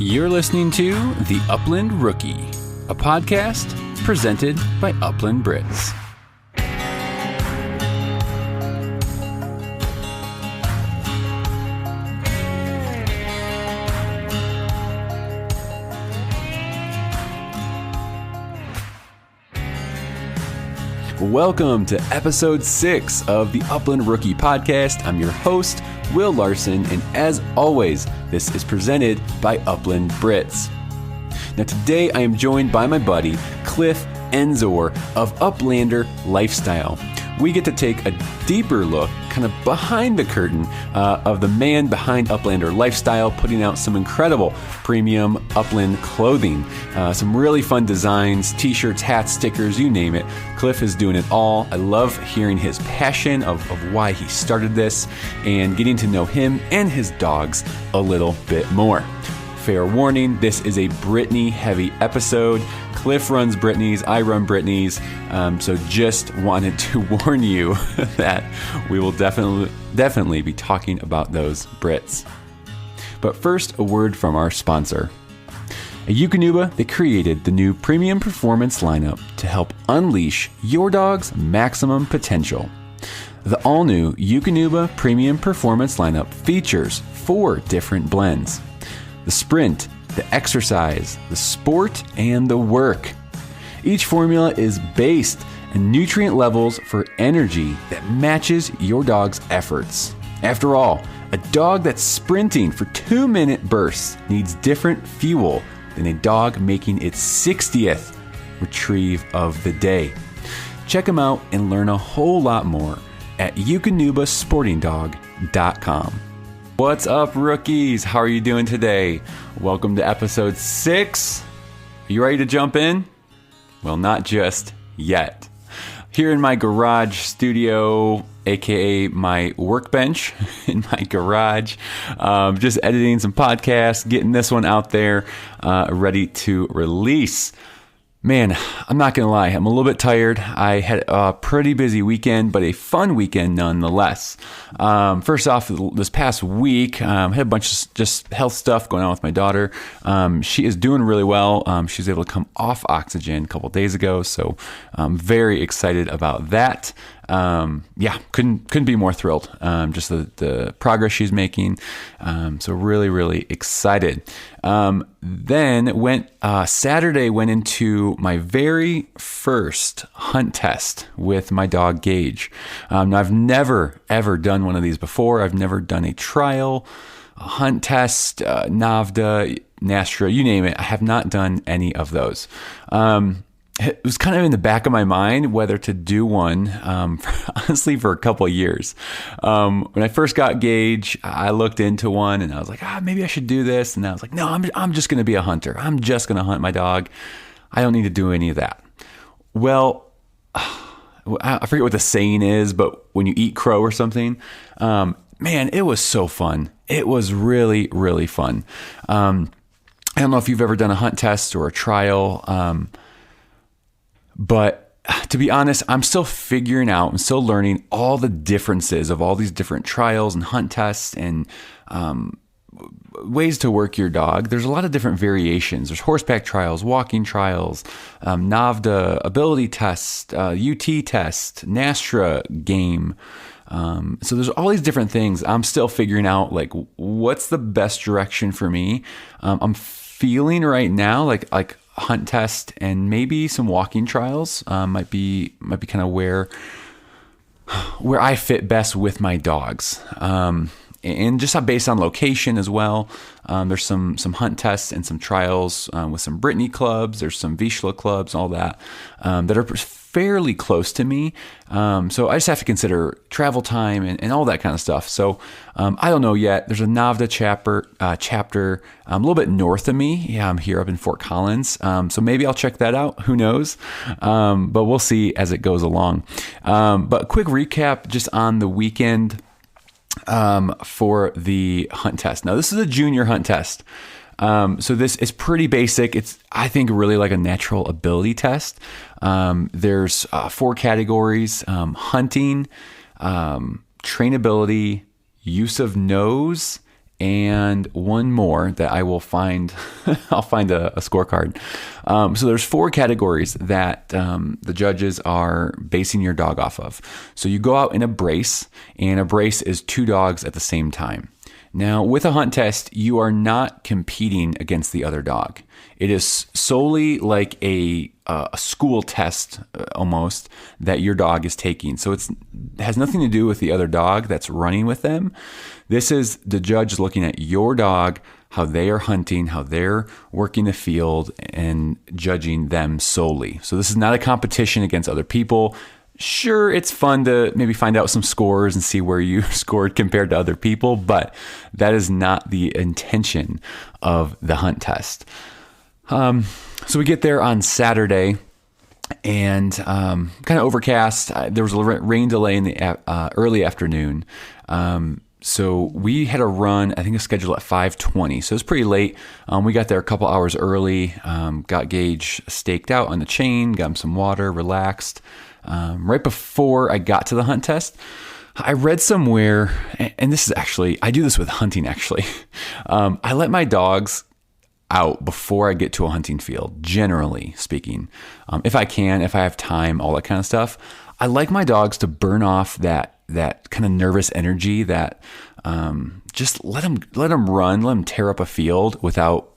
You're listening to The Upland Rookie, a podcast presented by Upland Brits. Welcome to episode 6 of the Upland Rookie podcast. I'm your host, Will Larson, and as always, this is presented by Upland Brits. Now today I am joined by my buddy, Cliff Enzor of Uplander Lifestyle. We get to take a deeper look, kind of behind the curtain, of the man behind Uplander Lifestyle, putting out some incredible premium Upland clothing. Some really fun designs, t-shirts, hats, stickers, you name it. Cliff is doing it all. I love hearing his passion of why he started this and getting to know him and his dogs a little bit more. Fair warning, this is a Brittany-heavy episode. Cliff runs Brittany's, I run Brittany's, so just wanted to warn you that we will definitely be talking about those Brits. But first, a word from our sponsor. At Eukanuba, they created the new premium performance lineup to help unleash your dog's maximum potential. The all-new Eukanuba premium performance lineup features 4 different blends: the sprint, the exercise, the sport, and the work. Each formula is based on nutrient levels for energy that matches your dog's efforts. After all, a dog that's sprinting for 2-minute bursts needs different fuel than a dog making its 60th retrieve of the day. Check them out and learn a whole lot more at eukanubasportingdog.com. What's up, rookies? How are you doing today? Welcome to episode 6. Are you ready to jump in? Well, not just yet. Here in my garage studio, aka my workbench in my garage, just editing some podcasts, getting this one out there, ready to release. Man, I'm not going to lie, I'm a little bit tired. I had a pretty busy weekend, but a fun weekend nonetheless. First off, this past week, I had a bunch of just health stuff going on with my daughter. She is doing really well. She was able to come off oxygen a couple days ago, so I'm very excited about that. Couldn't be more thrilled. Just the progress she's making. So really excited. Then Saturday went into my very first hunt test with my dog Gage. Now I've never ever done one of these before. I've never done a trial, a hunt test, NAVDA, Nastra, you name it. I have not done any of those. It was kind of in the back of my mind whether to do one, honestly, for a couple of years. When I first got Gage, I looked into one and I was like, maybe I should do this. And I was like, no, I'm just going to be a hunter. I'm just going to hunt my dog. I don't need to do any of that. Well, I forget what the saying is, but when you eat crow or something, man, it was so fun. It was really fun. I don't know if you've ever done a hunt test or a trial, but to be honest, I'm still figuring out, I'm still learning all the differences of all these different trials and hunt tests and ways to work your dog. There's a lot of different variations. There's horseback trials, walking trials, NAVDA, ability test, UT test, Nastra game. So there's all these different things. I'm still figuring out like what's the best direction for me. I'm feeling right now like hunt test and maybe some walking trials might be kind of where I fit best with my dogs, and just based on location as well. There's some hunt tests and some trials with some Brittany clubs. There's some Vizsla clubs, all that that are fairly close to me. So I just have to consider travel time and all that kind of stuff. So I don't know yet. There's a NAVDA chapter a little bit north of me. Yeah, I'm here up in Fort Collins. So maybe I'll check that out. Who knows? But we'll see as it goes along. But quick recap just on the weekend for the hunt test. Now, this is a junior hunt test. So this is pretty basic. It's, I think, really like a natural ability test. There's 4 categories: hunting, trainability, use of nose, and one more that I will find. I'll find a scorecard. So there's 4 categories that the judges are basing your dog off of. So you go out in a brace, and a brace is 2 dogs at the same time. Now, with a hunt test, you are not competing against the other dog. It is solely like a school test almost that your dog is taking. So it has nothing to do with the other dog that's running with them. This is the judge looking at your dog, how they are hunting, how they're working the field, and judging them solely. So this is not a competition against other people. Sure, it's fun to maybe find out some scores and see where you scored compared to other people, but that is not the intention of the hunt test. So we get there on Saturday, and kind of overcast. There was a rain delay in the early afternoon. So we had a run, I think it was scheduled at 5:20. So it was pretty late. We got there a couple hours early, got Gage staked out on the chain, got him some water, relaxed. Right before I got to the hunt test, I read somewhere, and this is actually, I do this with hunting actually. I let my dogs out before I get to a hunting field, generally speaking. If I can, if I have time, all that kind of stuff. I like my dogs to burn off that kind of nervous energy, that just let them run, let them tear up a field without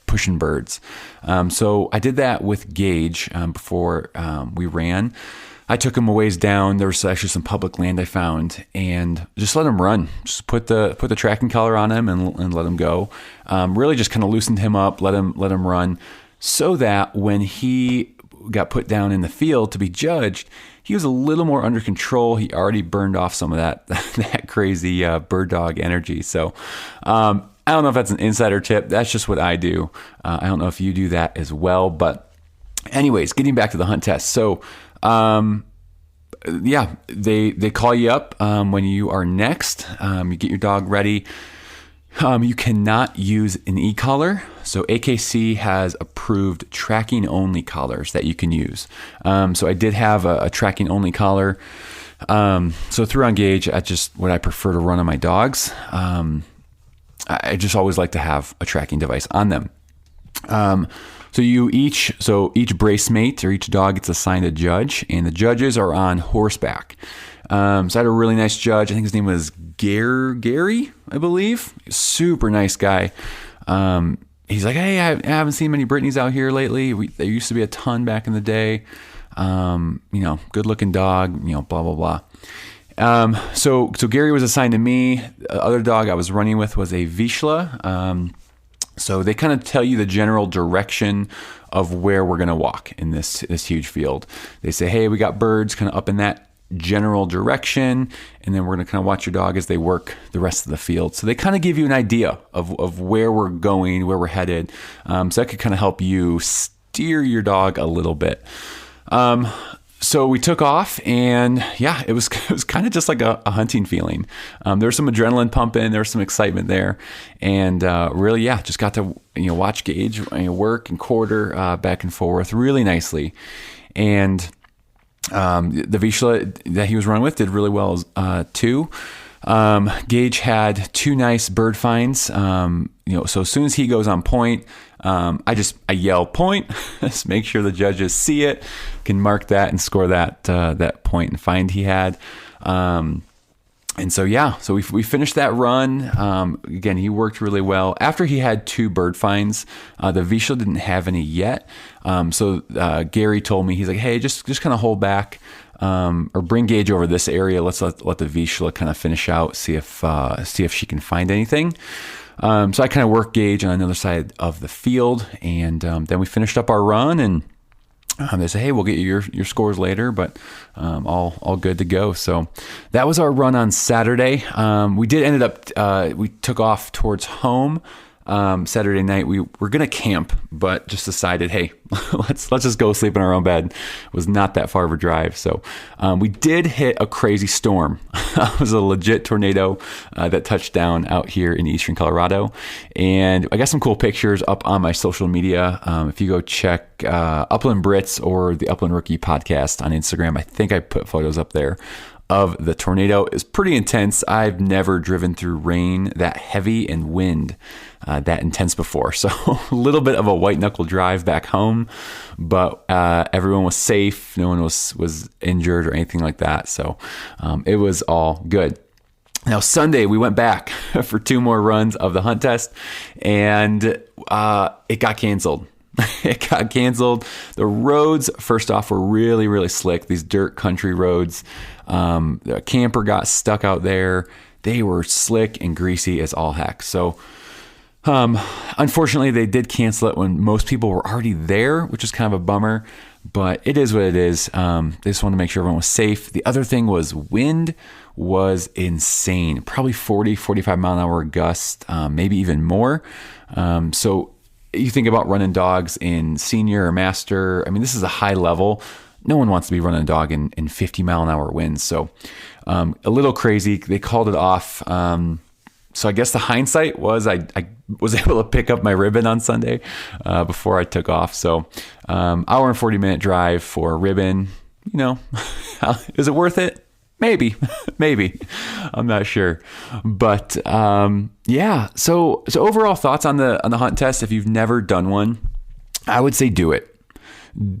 pushing birds. So I did that with Gage before we ran. I took him a ways down. There was actually some public land I found, and just let him run. Just put the tracking collar on him and let him go. Really just kind of loosened him up, let him run, so that when he got put down in the field to be judged, he was a little more under control. He already burned off some of that crazy bird dog energy. So I don't know if that's an insider tip. That's just what I do. I don't know if you do that as well. But anyways, getting back to the hunt test. So they call you up when you are next. You get your dog ready. You cannot use an e-collar. So AKC has approved tracking only collars that you can use. So I did have a tracking only collar. So through on Gage, that's just what I prefer to run on my dogs. I just always like to have a tracking device on them. So each brace mate or each dog gets assigned a judge, and the judges are on horseback. So I had a really nice judge. I think his name was Gary, I believe. Super nice guy. He's like, hey, I haven't seen many Brittany's out here lately. There used to be a ton back in the day. Good looking dog, blah, blah, blah. So Gary was assigned to me. The other dog I was running with was a Vizsla. So they kind of tell you the general direction of where we're going to walk in this huge field. They say, hey, we got birds kind of up in that general direction, and then we're going to kind of watch your dog as they work the rest of the field. So they kind of give you an idea of where we're going, where we're headed. So that could kind of help you steer your dog a little bit. So we took off, and it was kind of just like a hunting feeling. There was some adrenaline pumping, there was some excitement there, and really, just got to watch Gage work and quarter back and forth really nicely. And the Vizsla that he was running with did really well too. Gage had 2 nice bird finds. So as soon as he goes on point, I yell point, just make sure the judges see it, can mark that and score that point and find he had. So we finished that run. Again, he worked really well. After he had 2 bird finds, the Vizsla didn't have any yet. So Gary told me, he's like, hey, just kind of hold back, or bring Gage over this area. Let's let the Vizsla kind of finish out, see if she can find anything. So I kind of worked Gage on another side of the field, and then we finished up our run, and they said, hey, we'll get you your scores later, but all good to go. So that was our run on Saturday. We took off towards home. Saturday night we were gonna camp, but just decided, hey, let's just go sleep in our own bed. It was not that far of a drive. So we did hit a crazy storm. It was a legit tornado that touched down out here in eastern Colorado, and I got some cool pictures up on my social media. If you go check Upland Brits or the Upland Rookie podcast on Instagram, I think I put photos up there of the tornado. It was pretty intense. I've never driven through rain that heavy and wind that intense before. So a little bit of a white knuckle drive back home, but everyone was safe. No one was injured or anything like that. So it was all good. Now, Sunday, we went back for 2 more runs of the hunt test, and it got canceled. It got canceled. The roads, first off, were really, really slick. These dirt country roads. The camper got stuck out there. They were slick and greasy as all heck. So, unfortunately, they did cancel it when most people were already there, which is kind of a bummer. But it is what it is. They just wanted to make sure everyone was safe. The other thing was wind was insane. Probably 40, 45 mile an hour gust, maybe even more. So you think about running dogs in senior or master. I mean, this is a high level. No one wants to be running a dog in 50 mile an hour winds. So a little crazy. They called it off. So I guess the hindsight was I was able to pick up my ribbon on Sunday before I took off. So hour and 40-minute drive for a ribbon. You know, is it worth it? Maybe, maybe. I'm not sure. But yeah. So overall thoughts on the hunt test. If you've never done one, I would say do it.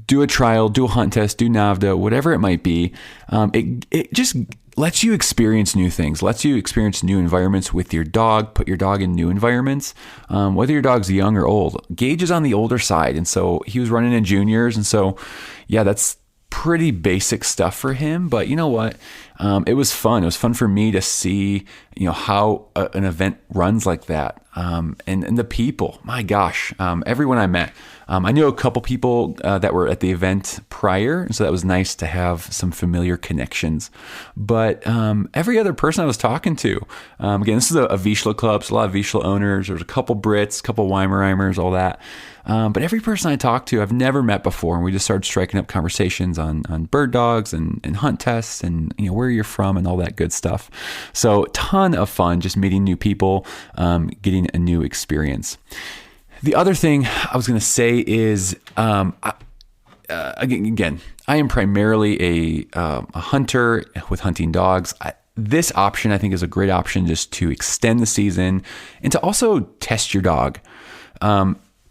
Do a trial, do a hunt test, do NAVDA, whatever it might be. It just lets you experience new things, lets you experience new environments with your dog, put your dog in new environments, whether your dog's young or old. Gage is on the older side, and so he was running in juniors, and so, yeah, that's pretty basic stuff for him, but you know what? It was fun. It was fun for me to see, how an event runs like that. And the people, my gosh, everyone I met. I knew a couple people that were at the event prior, and so that was nice to have some familiar connections. But every other person I was talking to, again, this is a Vizsla club, so a lot of Vizsla owners. There's a couple Brits, a couple Weimarimers, all that. But every person I talked to, I've never met before, and we just started striking up conversations on bird dogs and hunt tests and where you're from and all that good stuff. So ton of fun just meeting new people, getting a new experience. The other thing I was going to say is, again, I am primarily a hunter with hunting dogs. This option I think is a great option just to extend the season and to also test your dog.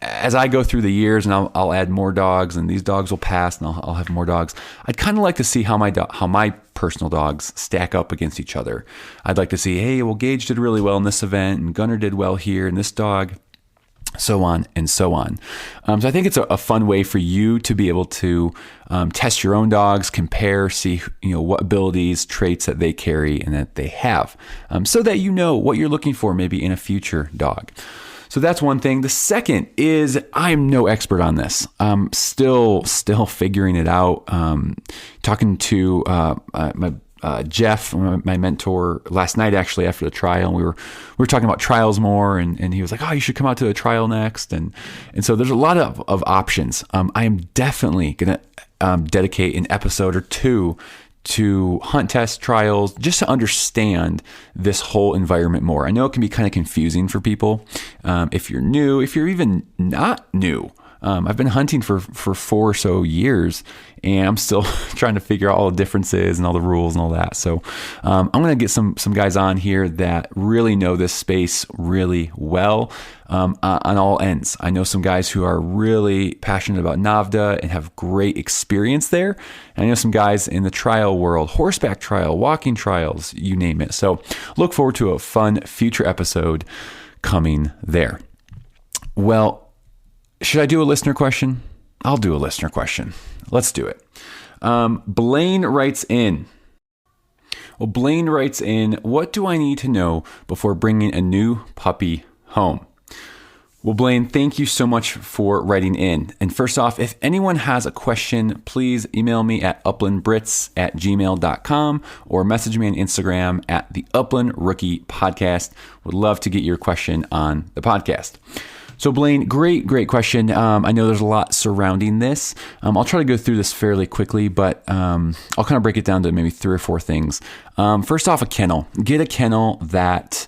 As I go through the years, and I'll add more dogs, and these dogs will pass, and I'll have more dogs. I'd kind of like to see how my personal dogs stack up against each other. I'd like to see, hey, well, Gage did really well in this event, and Gunner did well here, and this dog, so on and so on. So I think it's a fun way for you to be able to test your own dogs, compare, see what abilities, traits that they carry and that they have, so that you know what you're looking for maybe in a future dog. So that's one thing. The second is I'm no expert on this. I'm still figuring it out. Talking to my Jeff, my mentor, last night actually after the trial, and we were talking about trials more, and he was like, "Oh, you should come out to a trial next." And so there's a lot of options. I am definitely gonna dedicate an episode or two to hunt test trials just to understand this whole environment more. I know it can be kind of confusing for people. If you're new, if you're even not new, I've been hunting for 4 or so years, and I'm still trying to figure out all the differences and all the rules and all that. So I'm going to get some guys on here that really know this space really well on all ends. I know some guys who are really passionate about NAVDA and have great experience there. And I know some guys in the trial world, horseback trial, walking trials, you name it. So look forward to a fun future episode coming there. Well, should I do a listener question? I'll do a listener question. Let's do it. Blaine writes in. Well, Blaine writes in, what do I need to know before bringing a new puppy home? Well, Blaine, thank you so much for writing in. And first off, if anyone has a question, please email me at uplandbrits@gmail.com or message me on Instagram at the Upland Rookie Podcast. Would love to get your question on the podcast. So Blaine, great question. I know there's a lot surrounding this. I'll try to go through this fairly quickly, but I'll kind of break it down to maybe 3 or 4 things. First off, a kennel. Get a kennel that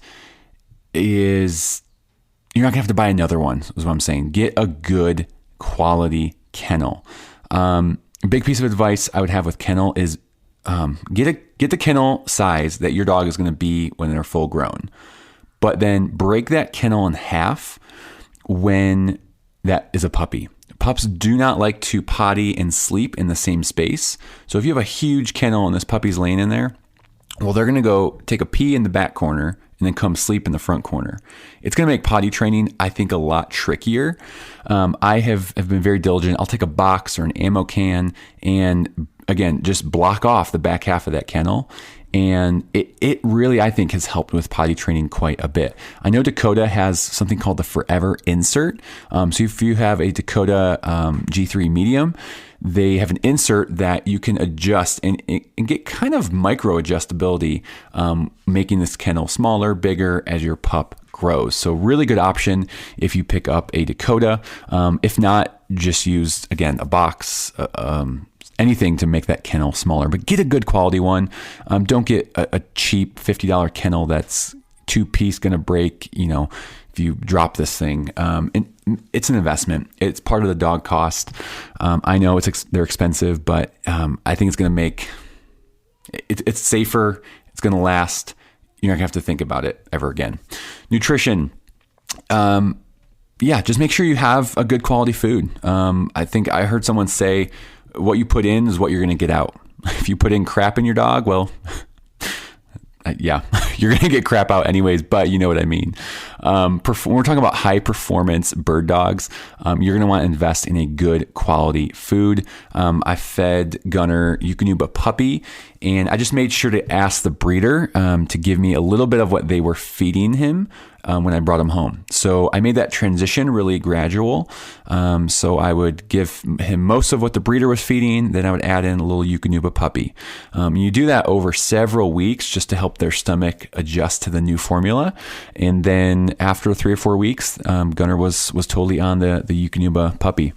is, you're not gonna have to buy another one, is what I'm saying. Get a good quality kennel. A big piece of advice I would have with kennel is get the kennel size that your dog is going to be when they're full grown, but then break that kennel in half when that is a puppy. Pups do not like to potty and sleep in the same space. So if you have a huge kennel and this puppy's laying in there, well, they're going to go take a pee in the back corner and then come sleep in the front corner. It's going to make potty training, I think, a lot trickier. I have been very diligent. I'll take a box or an ammo can and, again, just block off the back half of that kennel. And it really, I think, has helped with potty training quite a bit. I know Dakota has something called the Forever Insert. So if you have a Dakota G3 Medium, they have an insert that you can adjust and get kind of micro adjustability, making this kennel smaller, bigger as your pup grows. So really good option if you pick up a Dakota. If not, just use, again, a box, anything to make that kennel smaller, but get a good quality one. Don't get a cheap $50 kennel that's two-piece going to break, if you drop this thing. And it's an investment. It's part of the dog cost. I know they're expensive, but I think it's going to make it's safer. It's going to last. You're not going to have to think about it ever again. Nutrition. Just make sure you have a good quality food. I think I heard someone say, what you put in is what you're going to get out. If you put in crap in your dog, well, you're going to get crap out anyways, but you know what I mean. When we're talking about high performance bird dogs, you're going to want to invest in a good quality food. I fed Gunner Eukanuba puppy, and I just made sure to ask the breeder to give me a little bit of what they were feeding him when I brought him home. So I made that transition really gradual. So I would give him most of what the breeder was feeding, then I would add in a little Eukanuba puppy. You do that over several weeks just to help their stomach adjust to the new formula. And then after 3 or 4 weeks, Gunner was totally on the Eukanuba puppy.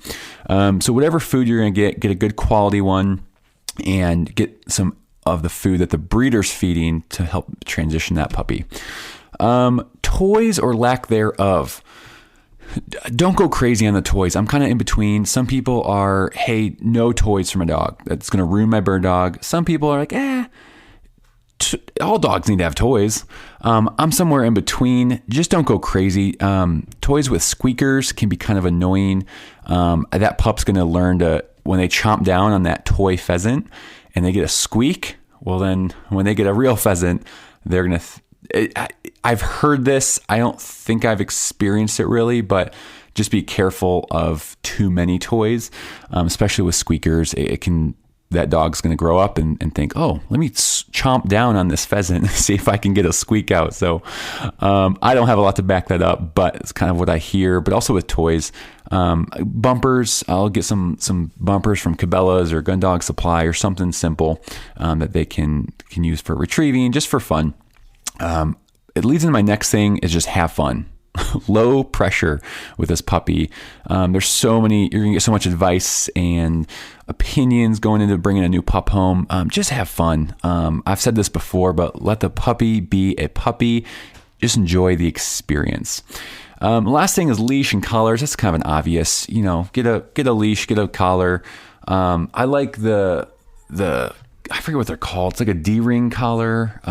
So whatever food you're going to get a good quality one and get some of the food that the breeder's feeding to help transition that puppy. Toys or lack thereof. Don't go crazy on the toys. I'm kind of in between. Some people are, hey, no toys for my dog. That's going to ruin my bird dog. Some people are like, all dogs need to have toys. I'm somewhere in between. Just don't go crazy. Toys with squeakers can be kind of annoying. That pup's going to learn to, when they chomp down on that toy pheasant and they get a squeak, well then when they get a real pheasant, they're going to... I've heard this. I don't think I've experienced it really, but just be careful of too many toys, especially with squeakers. That dog's going to grow up and think, oh, let me chomp down on this pheasant and see if I can get a squeak out. So I don't have a lot to back that up, but it's kind of what I hear. But also with toys, bumpers, I'll get some bumpers from Cabela's or Gun Dog Supply or something simple that they can use for retrieving, just for fun. It leads into my next thing is just have fun. Low pressure with this puppy. You're going to get so much advice and opinions going into bringing a new pup home. Just have fun. I've said this before, but let the puppy be a puppy. Just enjoy the experience. Last thing is leash and collars. That's kind of an obvious, get a leash, get a collar. I like the I forget what they're called. It's like a D-ring collar,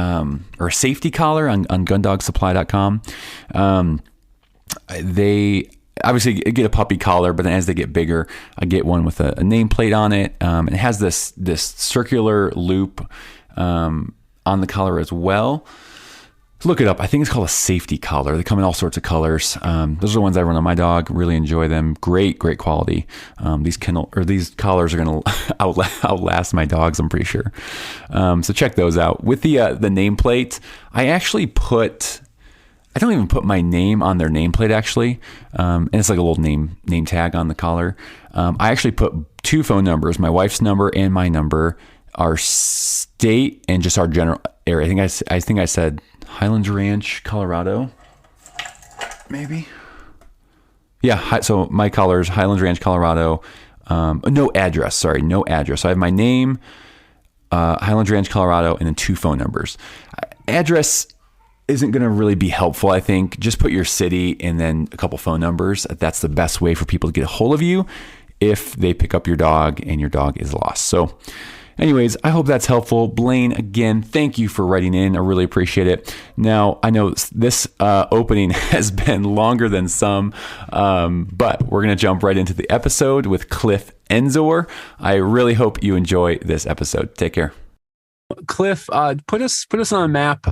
or a safety collar on gundogsupply.com. They obviously get a puppy collar, but then as they get bigger, I get one with a nameplate on it. It has this circular loop on the collar as well. Look it up. I think it's called a safety collar. They come in all sorts of colors. Those are the ones I run on my dog. Really enjoy them. Great quality. These collars are going to outlast my dogs, I'm pretty sure. So check those out. With the nameplate, I don't even put my name on their nameplate actually. And it's like a little name tag on the collar. I actually put 2 phone numbers, my wife's number and my number, our state and just our general area. I think I said Highlands Ranch, Colorado, maybe. Yeah. So my colors, Highlands Ranch, Colorado. No address. So I have my name, Highlands Ranch, Colorado, and then 2 phone numbers. Address isn't going to really be helpful. I think just put your city and then a couple phone numbers. That's the best way for people to get a hold of you if they pick up your dog and your dog is lost. So Anyways, I hope that's helpful. Blaine, again, thank you for writing in. I really appreciate it. Now, I know this opening has been longer than some, but we're going to jump right into the episode with Cliff Enzor. I really hope you enjoy this episode. Take care. Cliff, put us on a map.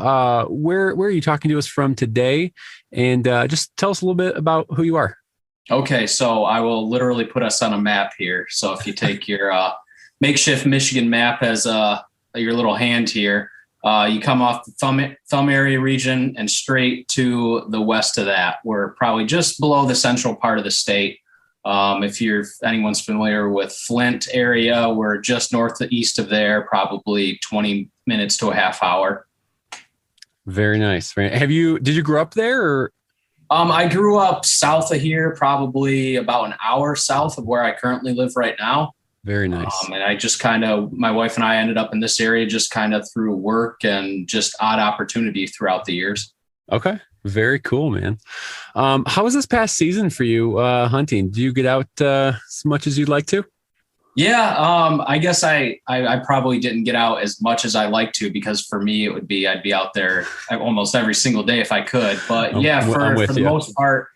Where are you talking to us from today? And just tell us a little bit about who you are. Okay, so I will literally put us on a map here. So if you take your makeshift Michigan map as your little hand here, you come off the thumb area region and straight to the west of that. We're probably just below the central part of the state. If anyone's familiar with Flint area, we're just northeast of there, probably 20 minutes to a half hour. Very nice. Did you grow up there or? I grew up south of here, probably about an hour south of where I currently live right now. Very nice. And I just my wife and I ended up in this area just kind of through work and just odd opportunity throughout the years. Okay. Very cool, man. How was this past season for you hunting? Do you get out as much as you'd like to? Yeah, I guess I probably didn't get out as much as I like to, because for me I'd be out there almost every single day if I could. But yeah, for the most part,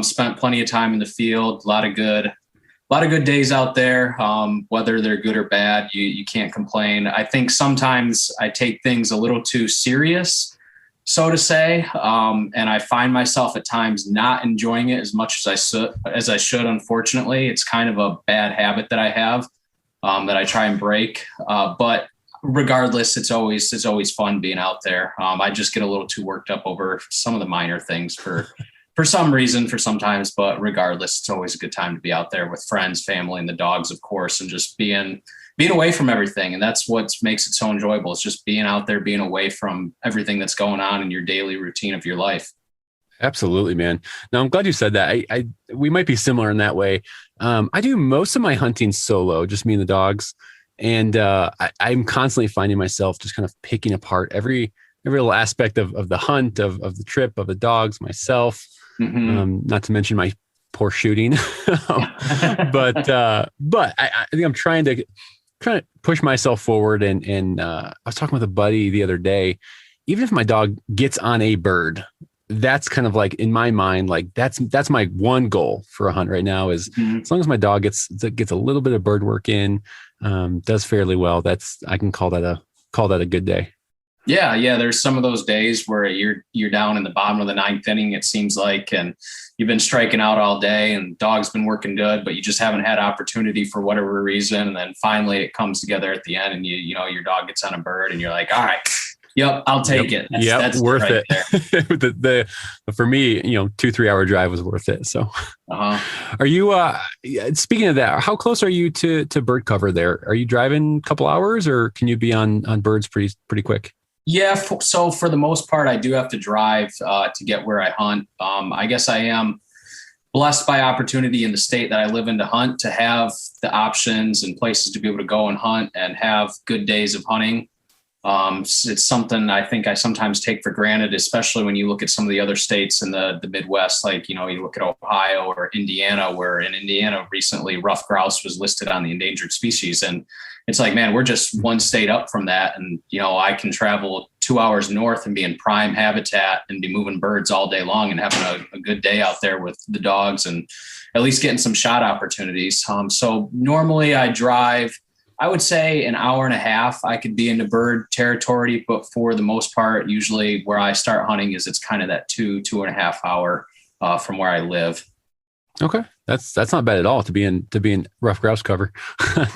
spent plenty of time in the field. A lot of good days out there. Whether they're good or bad, you can't complain. I think sometimes I take things a little too serious, so to say, and I find myself at times not enjoying it as much as I should. Unfortunately, it's kind of a bad habit that I have that I try and break. But regardless, it's always fun being out there. I just get a little too worked up over some of the minor things for some reason, for sometimes, but regardless, it's always a good time to be out there with friends, family, and the dogs, of course, and just being away from everything. And that's what makes it so enjoyable. It's just being out there, being away from everything that's going on in your daily routine of your life. Absolutely, man. Now, I'm glad you said that. We might be similar in that way. I do most of my hunting solo, just me and the dogs. And I'm constantly finding myself just kind of picking apart every little aspect of the hunt, of the trip, of the dogs, myself. Mm-hmm. Not to mention my poor shooting, but I think I'm trying to push myself forward. And I was talking with a buddy the other day. Even if my dog gets on a bird, that's kind of like in my mind, like that's my one goal for a hunt right now is as long as my dog gets a little bit of bird work in, does fairly well. I can call that a good day. Yeah. There's some of those days where you're down in the bottom of the ninth inning, it seems like, and you've been striking out all day and dog's been working good, but you just haven't had opportunity for whatever reason. And then finally it comes together at the end and you know, your dog gets on a bird and you're like, all right, yep, I'll take it. That's worth right it. For me, 2-3 hour drive was worth it. So Are you, speaking of that, how close are you to bird cover there? Are you driving a couple hours or can you be on birds pretty quick? Yeah. So for the most part, I do have to drive to get where I hunt. I guess I am blessed by opportunity in the state that I live in to hunt, to have the options and places to be able to go and hunt and have good days of hunting. It's something I think I sometimes take for granted, especially when you look at some of the other states in the Midwest, like, you look at Ohio or Indiana, where in Indiana recently ruffed grouse was listed on the endangered species. And it's like, man, we're just one state up from that. And, I can travel 2 hours north and be in prime habitat and be moving birds all day long and having a good day out there with the dogs and at least getting some shot opportunities. So normally I drive, I would say an hour and a half. I could be into bird territory, but for the most part, usually where I start hunting is it's kind of that 2.5 hour from where I live. Okay. That's not bad at all to be in rough grouse cover.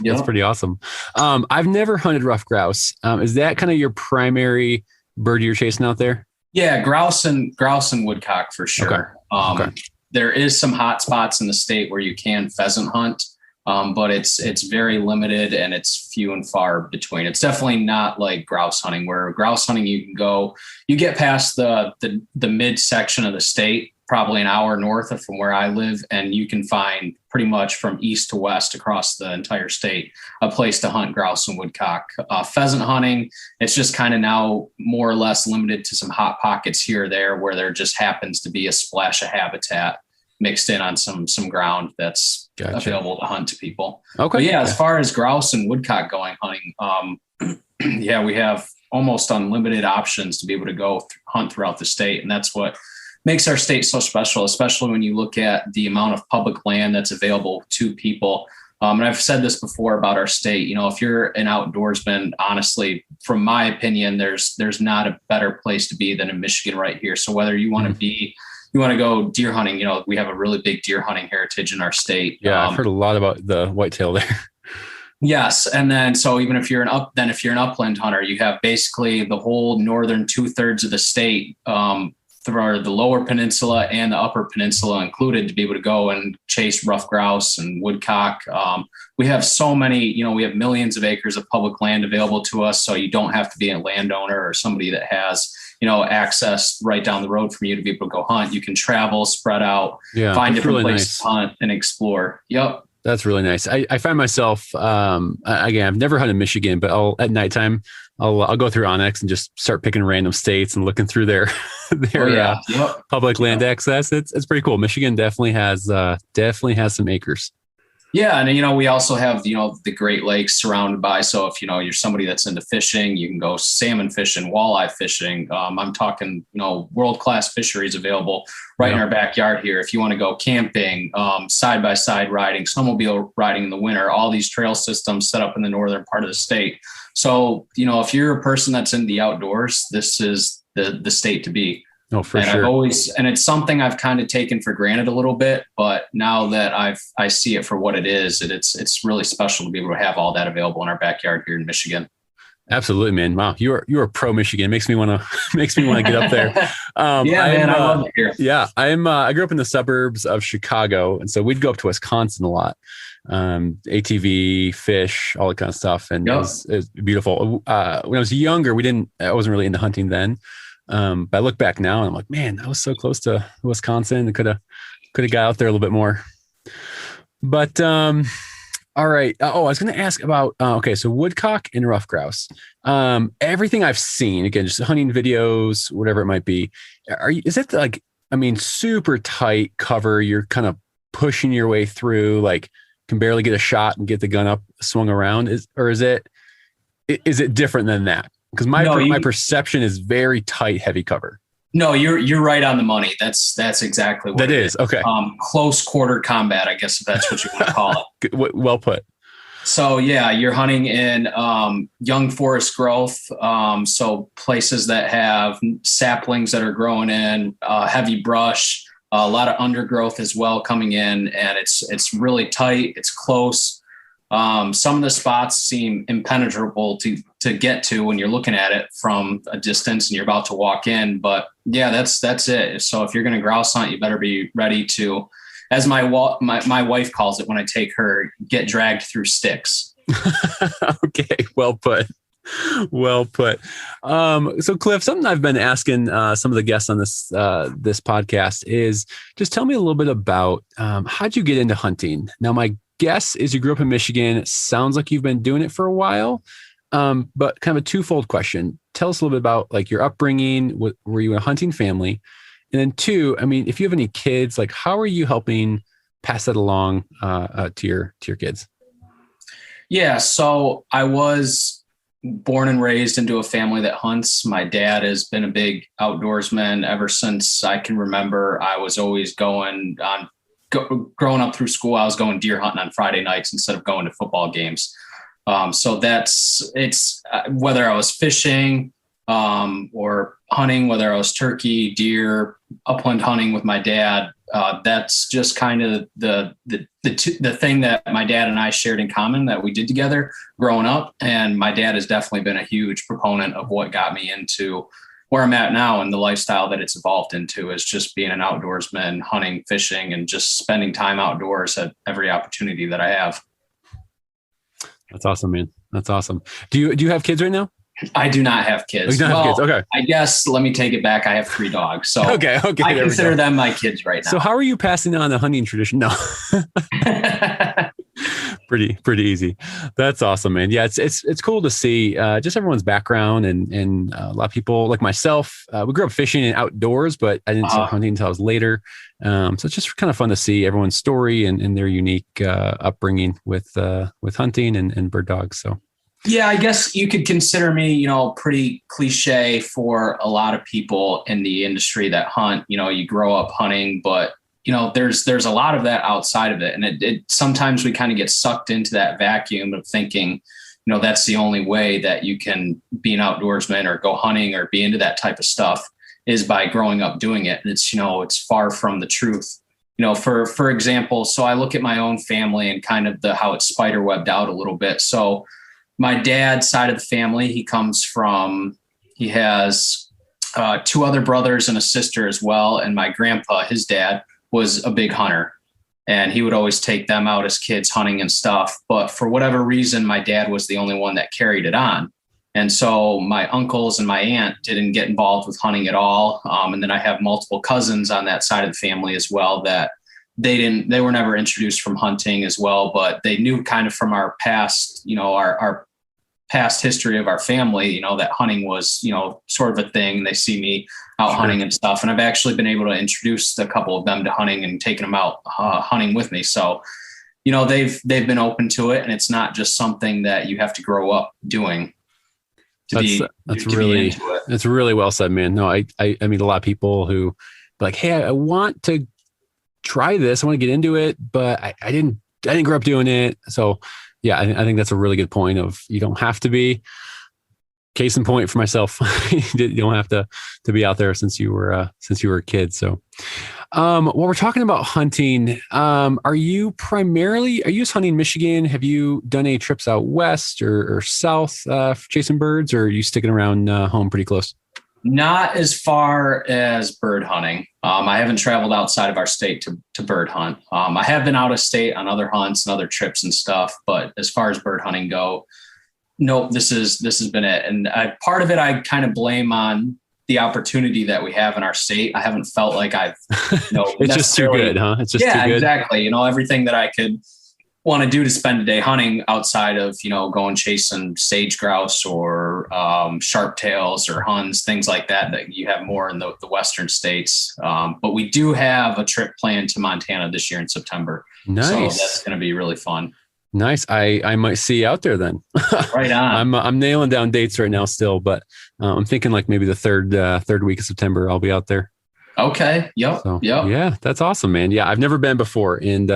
That's pretty awesome. I've never hunted rough grouse. Is that kind of your primary bird you're chasing out there? Yeah, grouse and woodcock for sure. Okay. There is some hot spots in the state where you can pheasant hunt. But it's very limited and it's few and far between. It's definitely not like grouse hunting, where grouse hunting you get past the mid section of the state, probably an hour north of from where I live, and you can find pretty much from east to west across the entire state a place to hunt grouse and woodcock. Pheasant hunting, it's just kind of now more or less limited to some hot pockets here or there where there just happens to be a splash of habitat. mixed in on some ground that's available to hunt to people. Okay. But yeah, as far as grouse and woodcock going hunting, yeah, we have almost unlimited options to be able to go hunt throughout the state. And that's what makes our state so special, especially when you look at the amount of public land that's available to people. And I've said this before about our state, if you're an outdoorsman, honestly, from my opinion, there's not a better place to be than in Michigan right here. So whether you want to go deer hunting, we have a really big deer hunting heritage in our state. Yeah. I've heard a lot about the whitetail there. Yes. And then, so even if you're an upland hunter, you have basically the whole northern 2/3 of the state, through the lower peninsula and the upper peninsula included, to be able to go and chase rough grouse and woodcock. We have so many, we have millions of acres of public land available to us. So you don't have to be a landowner or somebody that has, access right down the road from you to be able to go hunt. You can travel, spread out, find different really places to hunt and explore. Yep. That's really nice. I find myself, again, I've never hunted Michigan, but at nighttime, I'll go through Onyx and just start picking random states and looking through their public land access. It's pretty cool. Michigan definitely has some acres. Yeah. And, we also have, the Great Lakes surrounded by. So if, you're somebody that's into fishing, you can go salmon fishing, walleye fishing. I'm talking, world-class fisheries available right in our backyard here. If you want to go camping, side-by-side riding, snowmobile riding in the winter, all these trail systems set up in the northern part of the state. So, if you're a person that's in the outdoors, this is the state to be. Oh, for and sure. And it's something I've kind of taken for granted a little bit, but now that I see it for what it is, it's really special to be able to have all that available in our backyard here in Michigan. Absolutely, man. Wow. You're a pro Michigan. Makes me want to get up there. Man, I love it here. Yeah. I grew up in the suburbs of Chicago. And so we'd go up to Wisconsin a lot. ATV, fish, all that kind of stuff. And it was beautiful. When I was younger, I wasn't really into hunting then. But I look back now and I'm like, man, I was so close to Wisconsin. I could have got out there a little bit more. But all right. I was going to ask about so woodcock and rough grouse. Everything I've seen, again, just hunting videos, whatever it might be. Is it super tight cover? You're kind of pushing your way through, like can barely get a shot and get the gun up, swung around. Is it different than that? Because my perception is very tight, heavy cover. No, you're right on the money. That's exactly what that is. Okay. Close quarter combat, I guess, if that's what you want to call it. Well put. So yeah, you're hunting in young forest growth. So places that have saplings that are growing in, heavy brush, a lot of undergrowth as well coming in, and it's really tight. It's close. Some of the spots seem impenetrable to get to when you're looking at it from a distance and you're about to walk in. But yeah, that's it. So if you're going to grouse hunt, you better be ready to, as my wife calls it when I take her, get dragged through sticks. Okay. Well put. So Cliff, something I've been asking some of the guests on this podcast is just tell me a little bit about how'd you get into hunting? Now, my guess is you grew up in Michigan. It sounds like you've been doing it for a while, but kind of a twofold question. Tell us a little bit about like your upbringing. Were you a hunting family? And then two, if you have any kids, like how are you helping pass that along to your kids? Yeah, so I was born and raised into a family that hunts. My dad has been a big outdoorsman ever since I can remember. I was always growing up through school, I was going deer hunting on Friday nights instead of going to football games. So it's whether I was fishing or hunting, whether I was turkey, deer, upland hunting with my dad. That's just kind of the thing that my dad and I shared in common that we did together growing up. And my dad has definitely been a huge proponent of what got me into where I'm at now, and the lifestyle that it's evolved into is just being an outdoorsman, hunting, fishing, and just spending time outdoors at every opportunity that I have. That's awesome, man. That's awesome. Do you have kids right now? I do not have kids. Oh, you don't have kids. Okay. I guess let me take it back. I have 3 dogs. So okay. I consider them my kids right now. So how are you passing on the hunting tradition? No. Pretty easy. That's awesome, man. Yeah, it's cool to see just everyone's background and a lot of people like myself. We grew up fishing and outdoors, but I didn't start hunting until I was later. So it's just kind of fun to see everyone's story and their unique upbringing with hunting and bird dogs. So. Yeah, I guess you could consider me, pretty cliche for a lot of people in the industry that hunt. You grow up hunting, but there's a lot of that outside of it. And it sometimes we kind of get sucked into that vacuum of thinking, that's the only way that you can be an outdoorsman or go hunting or be into that type of stuff is by growing up doing it. And it's far from the truth. For example, so I look at my own family and kind of how it's spider webbed out a little bit. So my dad's side of the family, he has 2 other brothers and a sister as well. And my grandpa, his dad, was a big hunter, and he would always take them out as kids hunting and stuff. But for whatever reason, my dad was the only one that carried it on. And so my uncles and my aunt didn't get involved with hunting at all. And then I have multiple cousins on that side of the family as well that they were never introduced from hunting as well, but they knew kind of from our past, our past history of our family, that hunting was, sort of a thing. They see me out hunting and stuff. And I've actually been able to introduce a couple of them to hunting and taking them out hunting with me. So, they've been open to it, and it's not just something that you have to grow up doing. That's really well said, man. No, I meet a lot of people who like, hey, I want to try this. I want to get into it, but I didn't grow up doing it. So yeah, I think that's a really good point of you don't have to be. Case in point for myself, you don't have to be out there since you were a kid. So, while we're talking about hunting, are you just hunting in Michigan? Have you done any trips out west or south for chasing birds, or are you sticking around home pretty close? Not as far as bird hunting. I haven't traveled outside of our state to bird hunt. I have been out of state on other hunts and other trips and stuff, but as far as bird hunting go, nope, this has been it. And part of it, I kind of blame on the opportunity that we have in our state. I haven't felt like I've, it's just too good, huh? It's just too good. Exactly. Everything that I could want to do to spend a day hunting outside of, going chasing sage grouse or sharp tails or huns, things like that you have more in the western states. But we do have a trip planned to Montana this year in September. Nice. So that's going to be really fun. Nice. I might see you out there then. Right on. I'm nailing down dates right now still, but I'm thinking like maybe the third week of September I'll be out there. Okay. Yep. So, yep. Yeah, that's awesome, man. Yeah, I've never been before, and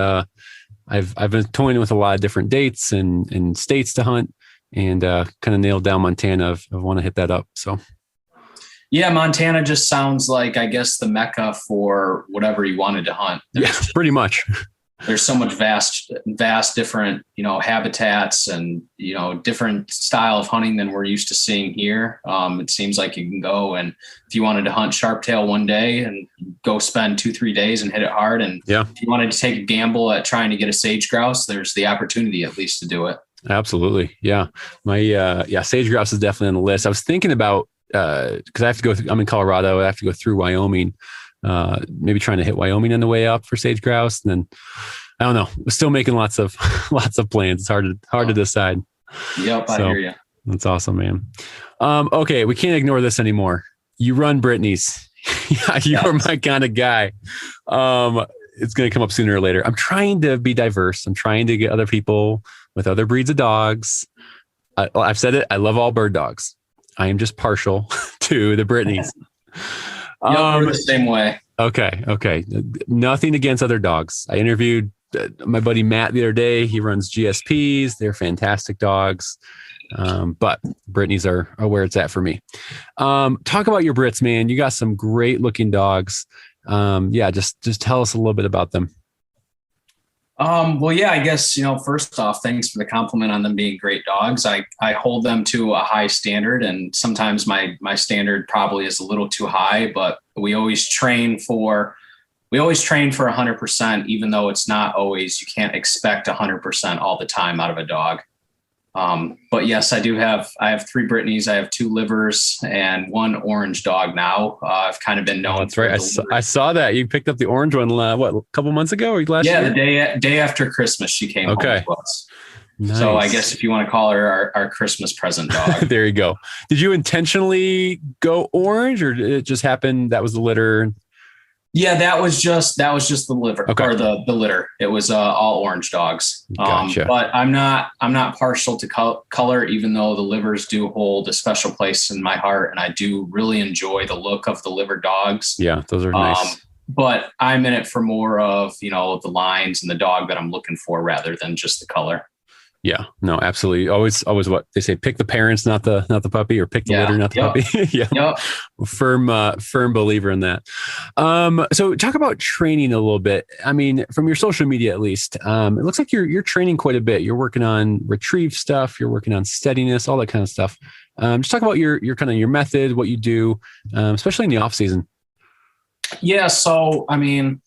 I've been toying with a lot of different dates and states to hunt, and kind of nailed down Montana. I want to hit that up. So. Yeah, Montana just sounds like, I guess, the mecca for whatever you wanted to hunt. Pretty much. There's so much vast different, habitats and, different style of hunting than we're used to seeing here. It seems like you can go, and if you wanted to hunt sharptail one day and go spend 2-3 days and hit it hard. And if you wanted to take a gamble at trying to get a sage grouse, there's the opportunity at least to do it. Absolutely. Yeah. My, sage grouse is definitely on the list. I was thinking about, cause I have to go through, I'm in Colorado. I have to go through Wyoming. Maybe trying to hit Wyoming on the way up for sage grouse. And then I don't know, we're still making lots of plans. It's hard to decide. Yep. I hear you. That's awesome, man. Okay. We can't ignore this anymore. You run Brittany's. You're my kind of guy. It's going to come up sooner or later. I'm trying to be diverse. I'm trying to get other people with other breeds of dogs. I've said it. I love all bird dogs. I am just partial to the Brittany's. We're the same way. Okay. Nothing against other dogs. I interviewed my buddy Matt the other day. He runs GSPs. They're fantastic dogs. But Brittany's are where it's at for me. Talk about your Brits, man. You got some great looking dogs. Just tell us a little bit about them. I guess, first off, thanks for the compliment on them being great dogs. I hold them to a high standard, and sometimes my standard probably is a little too high, but we always train for 100%, even though it's not always, you can't expect 100% all the time out of a dog. But yes, I have 3 Brittany's. I have 2 livers and 1 orange dog now. I've kind of been known. That's right. I saw that you picked up the orange one, a couple months ago or last year? Yeah, the day after Christmas, she came home to us. Nice. So I guess if you want to call her our Christmas present dog. There you go. Did you intentionally go orange, or did it just happen that was the litter? Yeah, that was just the liver or the litter. It was all orange dogs. Gotcha. But I'm not partial to color, even though the livers do hold a special place in my heart, and I do really enjoy the look of the liver dogs. Yeah, those are nice. But I'm in it for more of, the lines and the dog that I'm looking for rather than just the color. Yeah, no, absolutely. Always what they say, pick the parents, not the puppy, or pick the litter, not the puppy. Yeah. Yep. Firm believer in that. So talk about training a little bit. I mean, from your social media, at least, it looks like you're training quite a bit. You're working on retrieve stuff. You're working on steadiness, all that kind of stuff. Just talk about your kind of your method, what you do, especially in the off season. Yeah. So, I mean,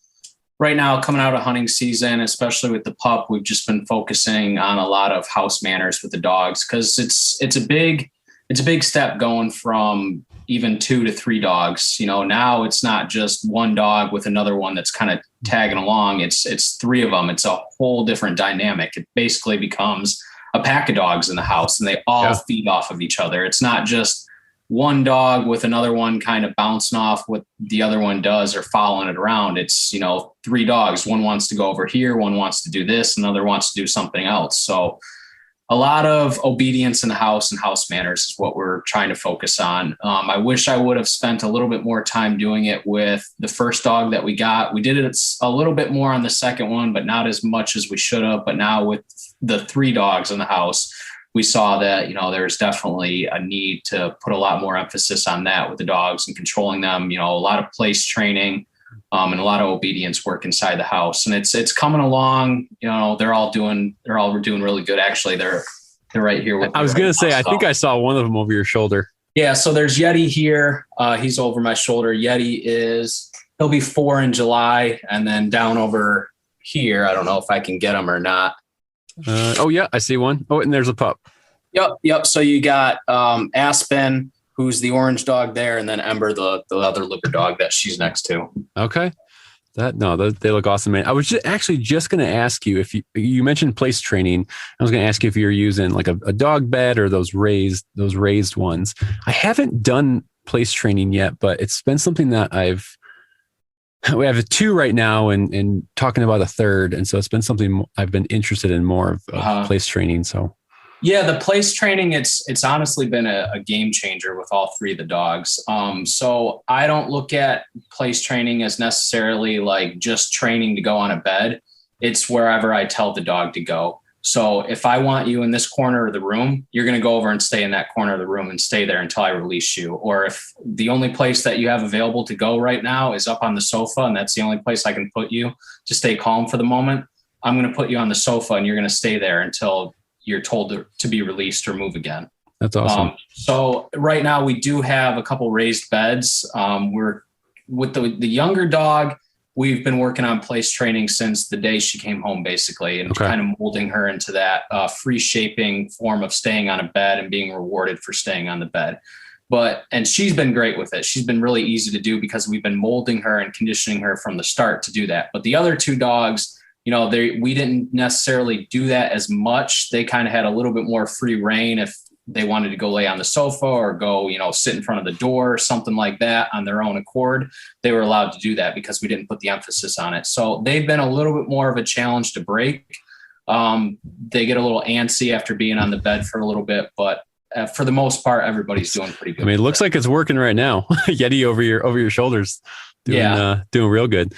right now, coming out of hunting season, especially with the pup, we've just been focusing on a lot of house manners with the dogs, because it's a big step going from even 2 to 3 dogs. Now it's not just one dog with another one that's kind of tagging along. It's 3 of them. It's a whole different dynamic. It basically becomes a pack of dogs in the house, and they all feed off of each other. It's not just one dog with another one kind of bouncing off what the other one does or following it around. It's, 3 dogs. One wants to go over here. One wants to do this. Another wants to do something else. So a lot of obedience in the house and house manners is what we're trying to focus on. I wish I would have spent a little bit more time doing it with the first dog that we got. We did it a little bit more on the second one, but not as much as we should have. But now with the 3 dogs in the house, we saw that, there's definitely a need to put a lot more emphasis on that with the dogs and controlling them, a lot of place training, and a lot of obedience work inside the house. And it's coming along. They're all doing really good. Actually, they're right here with me. I was going to say, I think I saw one of them over your shoulder. Yeah. So there's Yeti here. He's over my shoulder. He'll be 4 in July. And then down over here, I don't know if I can get him or not. Oh yeah, I see one. Oh, and there's a pup. Yep. So you got Aspen, who's the orange dog there, and then Ember, the other liver dog that she's next to. Okay. They look awesome, man. I was just going to ask you if you mentioned place training. I was going to ask you if you're using like a dog bed or those raised ones. I haven't done place training yet, but it's been something that we have 2 right now and talking about a third. And so it's been something I've been interested in more of place training. So yeah, the place training, it's honestly been a game changer with all 3 of the dogs. So I don't look at place training as necessarily like just training to go on a bed. It's wherever I tell the dog to go. So if I want you in this corner of the room, you're going to go over and stay in that corner of the room and stay there until I release you. Or if the only place that you have available to go right now is up on the sofa, and that's the only place I can put you to stay calm for the moment, I'm going to put you on the sofa and you're going to stay there until you're told to be released or move again. That's awesome. So right now we do have a couple raised beds. We're with the younger dog. We've been working on place training since the day she came home, basically, and kind of molding her into that free shaping form of staying on a bed and being rewarded for staying on the bed. And she's been great with it. She's been really easy to do because we've been molding her and conditioning her from the start to do that. But the other 2 dogs, we didn't necessarily do that as much. They kind of had a little bit more free reign if they wanted to go lay on the sofa or go, sit in front of the door or something like that on their own accord. They were allowed to do that because we didn't put the emphasis on it. So they've been a little bit more of a challenge to break. They get a little antsy after being on the bed for a little bit, but for the most part, everybody's doing pretty good. I mean, it looks like it's working right now. Yeti over your shoulders, doing real good.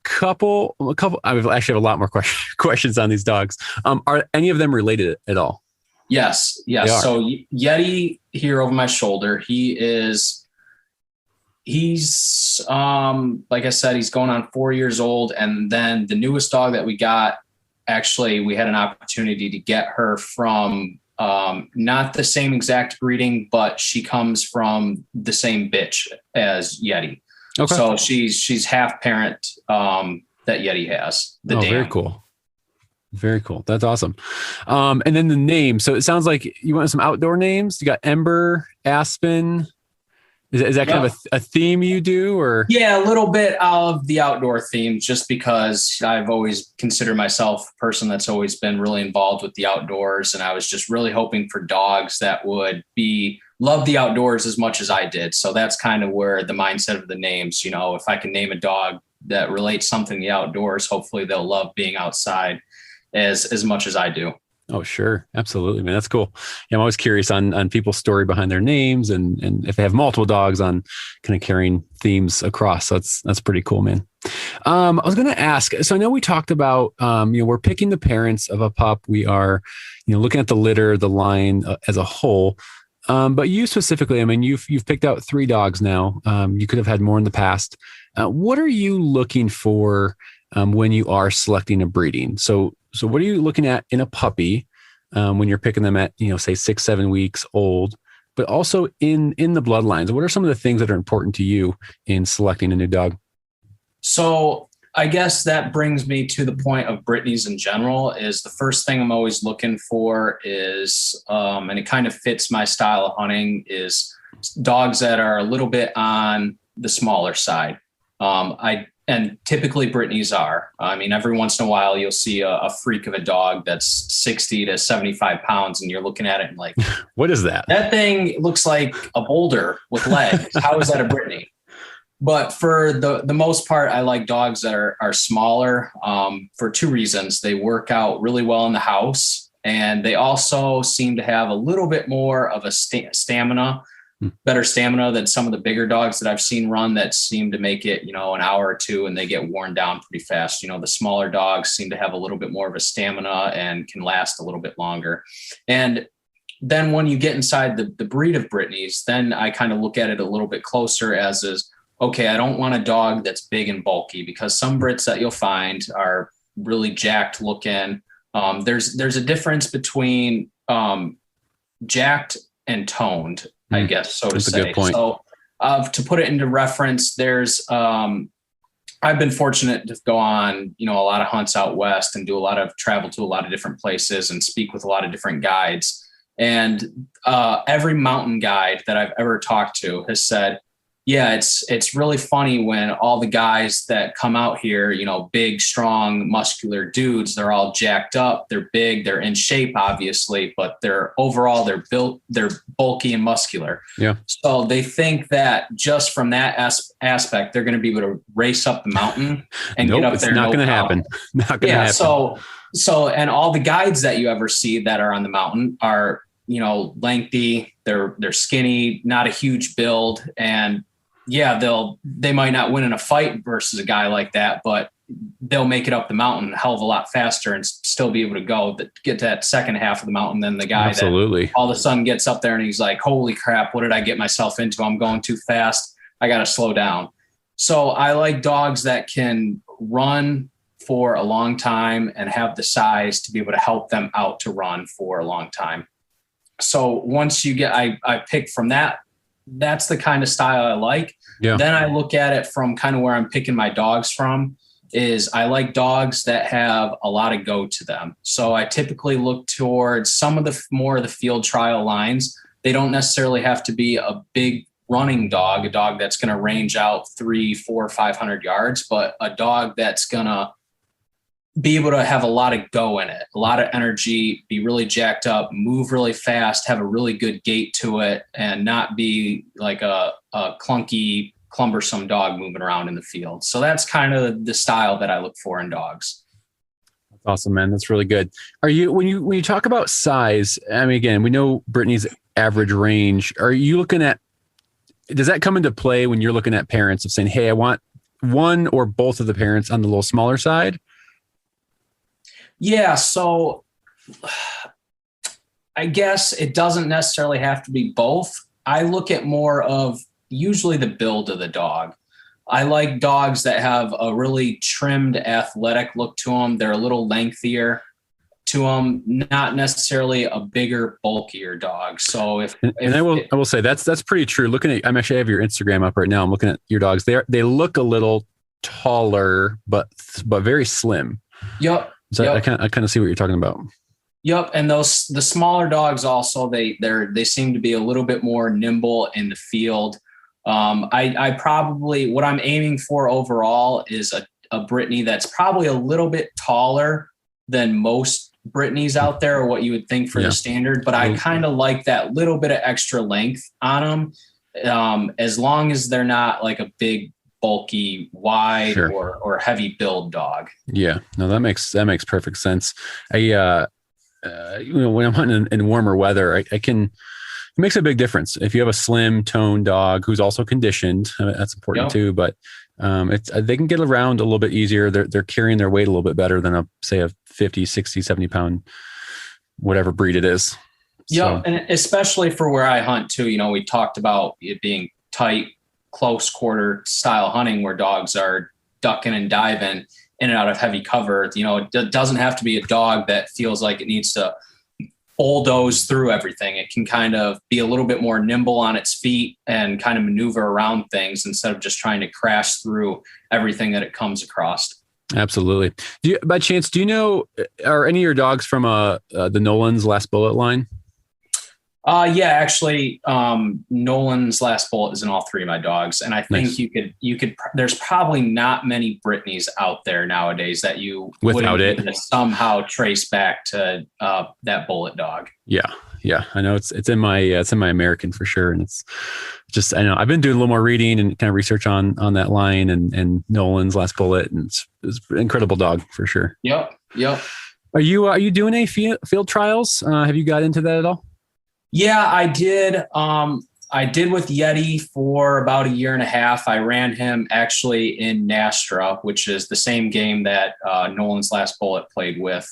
Couple. I actually have a lot more questions on these dogs. Are any of them related at all? Yes. So Yeti here over my shoulder, he's like I said, he's going on 4 years old. And then the newest dog that we got, actually, we had an opportunity to get her from not the same exact breeding, but she comes from the same bitch as Yeti. Okay. So she's half parent that Yeti has. Very cool. Very cool. That's awesome. And then the name. So it sounds like you want some outdoor names. You got Ember, Aspen. Is that kind of a theme you do, or? Yeah, a little bit of the outdoor theme, just because I've always considered myself a person that's always been really involved with the outdoors. And I was just really hoping for dogs that would love the outdoors as much as I did. So that's kind of where the mindset of the names, if I can name a dog that relates something to the outdoors, hopefully they'll love being outside as much as I do. Oh, sure. Absolutely, man. That's cool. Yeah, I'm always curious on people's story behind their names and if they have multiple dogs on kind of carrying themes across. So that's pretty cool, man. I was going to ask, so I know we talked about, we're picking the parents of a pup. We are, looking at the litter, the line as a whole. But you specifically, I mean, you've picked out 3 dogs now. You could have had more in the past. What are you looking for when you are selecting a breeding? So what are you looking at in a puppy when you're picking them at, say 6-7 weeks old, but also in the bloodlines? What are some of the things that are important to you in selecting a new dog? So I guess that brings me to the point of Brittany's in general. Is the first thing I'm always looking for is, and it kind of fits my style of hunting, is dogs that are a little bit on the smaller side. And typically Brittany's are. I mean, every once in a while you'll see a freak of a dog that's 60 to 75 pounds and you're looking at it and like, what is that? That thing looks like a boulder with legs. How is that a Brittany? But for the most part, I like dogs that are smaller for 2 reasons. They work out really well in the house, and they also seem to have a little bit more of a stamina, better stamina than some of the bigger dogs that I've seen run that seem to make it, an hour or 2 and they get worn down pretty fast. The smaller dogs seem to have a little bit more of a stamina and can last a little bit longer. And then when you get inside the breed of Brittany's, then I kind of look at it a little bit closer as is, okay, I don't want a dog that's big and bulky, because some Brits that you'll find are really jacked looking. There's a difference between jacked and toned, I guess, so to say. That's a good point. So to put it into reference, there's I've been fortunate to go on, a lot of hunts out west and travel to a lot of different places and speak with a lot of different guides. And every mountain guide that I've ever talked to has said, yeah, it's really funny when all the guys that come out here, big, strong, muscular dudes, they're all jacked up, they're big, they're in shape, obviously, but they're built, they're bulky and muscular. Yeah. So they think that just from that aspect, they're going to be able to race up the mountain and get up there. It's not going to happen. Not going to happen. So, and all the guides that you ever see that are on the mountain are, lengthy, they're skinny, not a huge build, and yeah, they might not win in a fight versus a guy like that, but they'll make it up the mountain a hell of a lot faster and still be able to get to that second half of the mountain than the guy Absolutely. That all of a sudden gets up there and he's like, holy crap, what did I get myself into? I'm going too fast. I got to slow down. So I like dogs that can run for a long time and have the size to be able to help them out to run for a long time. So once you get, I pick from that. That's the kind of style I like. Yeah. Then I look at it from kind of where I'm picking my dogs from is I like dogs that have a lot of go to them. So I typically look towards some of the more of the field trial lines. They don't necessarily have to be a big running dog, a dog that's going to range out 300, 400, 500 yards, but a dog that's going to be able to have a lot of go in it, a lot of energy, be really jacked up, move really fast, have a really good gait to it, and not be like a clunky, cumbersome dog moving around in the field. So that's kind of the style that I look for in dogs. That's awesome, man. That's really good. Are you, when you talk about size, I mean, again, we know Brittany's average range. Are you looking at, does that come into play when you're looking at parents of saying, hey, I want one or both of the parents on the little smaller side? Yeah, so I guess it doesn't necessarily have to be both. I look at more of usually the build of the dog. I like dogs that have a really trimmed, athletic look to them. They're a little lengthier to them, not necessarily a bigger, bulkier dog. So I will say that's pretty true. Looking at, I have your Instagram up right now. I'm looking at your dogs. They look a little taller, but very slim. Yep. So yep. I kind of see what you're talking about. Yep. And the smaller dogs also, they seem to be a little bit more nimble in the field. I probably, what I'm aiming for overall is a Brittany that's probably a little bit taller than most Brittany's out there, or what you would think for the standard, but I kind of like that little bit of extra length on them, as long as they're not like a big, bulky, wide or heavy build dog. Yeah, no, that makes perfect sense. When I'm hunting in warmer weather, it makes a big difference if you have a slim toned dog who's also conditioned. That's important too, but they can get around a little bit easier. They're carrying their weight a little bit better than a 50, 60, 70 pound, whatever breed it is. Yeah. And especially for where I hunt too, we talked about it being tight, close quarter style hunting where dogs are ducking and diving in and out of heavy cover. It doesn't have to be a dog that feels like it needs to bulldoze through everything. It can kind of be a little bit more nimble on its feet and kind of maneuver around things instead of just trying to crash through everything that it comes across. Absolutely. By chance, do you know, are any of your dogs from the Nolan's Last Bullet line? Yeah, actually, Nolan's Last Bullet is in all three of my dogs. And I think you could, there's probably not many Brittany's out there nowadays that you without it somehow trace back to that Bullet dog. Yeah. Yeah. I know it's in my American for sure. And it's just, I know I've been doing a little more reading and kind of research on that line and Nolan's Last Bullet. And it's an incredible dog for sure. Yep. Are you doing any field trials? Have you got into that at all? Yeah, I did. I did with Yeti for about a year and a half. I ran him actually in Nastra, which is the same game that Nolan's Last Bullet played with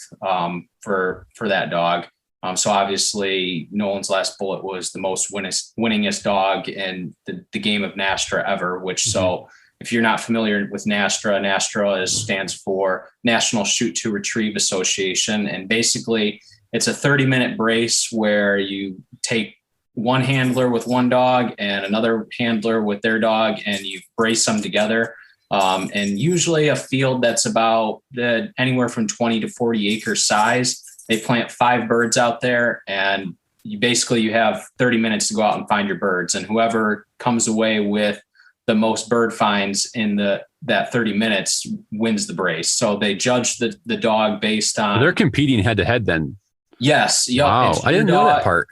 for that dog. So obviously Nolan's Last Bullet was the most winningest dog in the game of Nastra ever, which so if you're not familiar with Nastra stands for National Shoot to Retrieve Association. And basically it's a 30-minute brace where you take one handler with one dog and another handler with their dog, and you brace them together. And usually a field that's about anywhere from 20 to 40 acres size, they plant 5 birds out there, and you have 30 minutes to go out and find your birds. And whoever comes away with the most bird finds in that 30 minutes wins the brace. So they judge the dog based on... They're competing head to head then. Yes. Yep. Wow. I didn't know that part.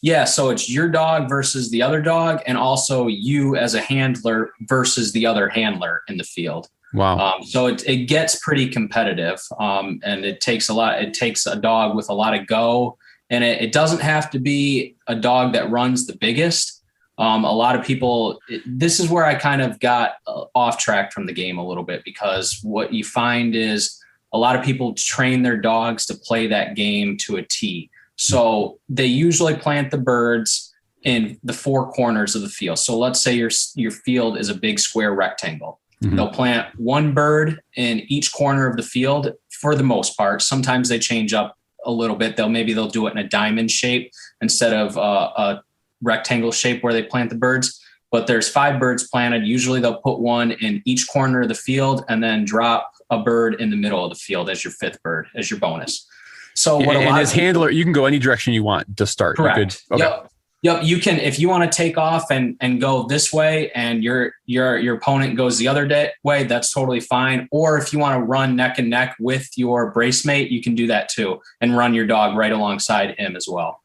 Yeah. So it's your dog versus the other dog, and also you as a handler versus the other handler in the field. Wow. So it gets pretty competitive. And it takes a dog with a lot of go, and it doesn't have to be a dog that runs the biggest. A lot of people, this is where I kind of got off track from the game a little bit, because what you find is a lot of people train their dogs to play that game to a T. So they usually plant the birds in the 4 corners of the field. So let's say your field is a big square rectangle. Mm-hmm. They'll plant one bird in each corner of the field for the most part. Sometimes they change up a little bit. They'll do it in a diamond shape instead of a rectangle shape where they plant the birds. But there's 5 birds planted. Usually they'll put one in each corner of the field and then drop a bird in the middle of the field as your 5th bird, as your bonus. So as handler, you can go any direction you want to start. Correct. Okay. Yep. You can, if you want to take off and go this way and your opponent goes the other way, that's totally fine. Or if you want to run neck and neck with your brace mate, you can do that too and run your dog right alongside him as well.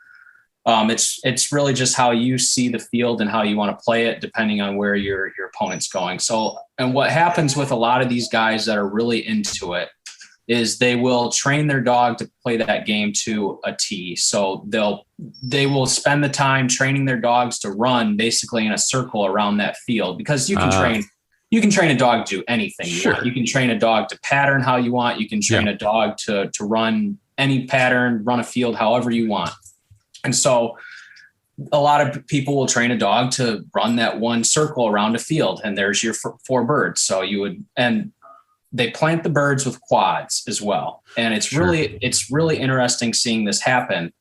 It's really just how you see the field and how you want to play it, depending on where your opponent's going. So, and what happens with a lot of these guys that are really into it is they will train their dog to play that game to a T. So they will spend the time training their dogs to run basically in a circle around that field, because you can train a dog to do anything you want. You can train a dog to pattern how you want. You can train a dog to run any pattern, run a field however you want. And so a lot of people will train a dog to run that one circle around a field, and there's your 4 birds. So and they plant the birds with quads as well. And it's really interesting seeing this happen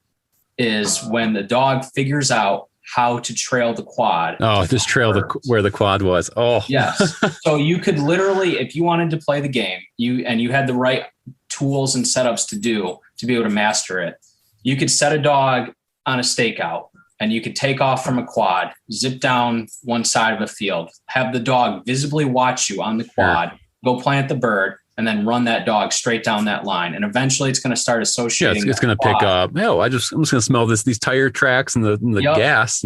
is when the dog figures out how to trail the quad. Oh, just trail where the quad was. Oh, yes. So you could literally, if you wanted to play the game, you had the right tools and setups to be able to master it, you could set a dog on a stakeout and you could take off from a quad, zip down one side of a field, have the dog visibly watch you on the quad, go plant the bird, and then run that dog straight down that line. And eventually it's going to start associating. Yeah, it's going to pick up. No, I'm just going to smell these tire tracks and the gas.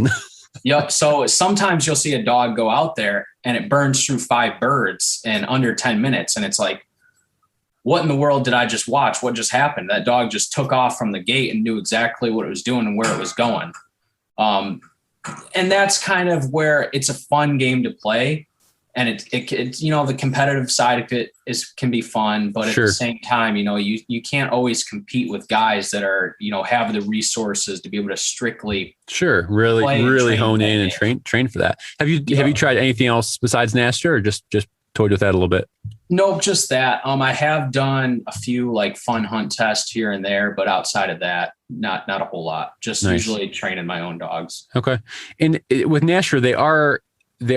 Yep. So sometimes you'll see a dog go out there and it burns through 5 birds in under 10 minutes. And it's like, what in the world did I just watch? What just happened? That dog just took off from the gate and knew exactly what it was doing and where it was going. And that's kind of where it's a fun game to play. And it you know, the competitive side of it can be fun, but at the same time, you know, you can't always compete with guys that are, you know, have the resources to be able to strictly really hone in and train for that. Have you tried anything else besides Nasher, or just toyed with that a little bit? Nope, just that. I have done a few like fun hunt tests here and there, but outside of that, not a whole lot. Just usually training my own dogs. Okay. And with Nasher, they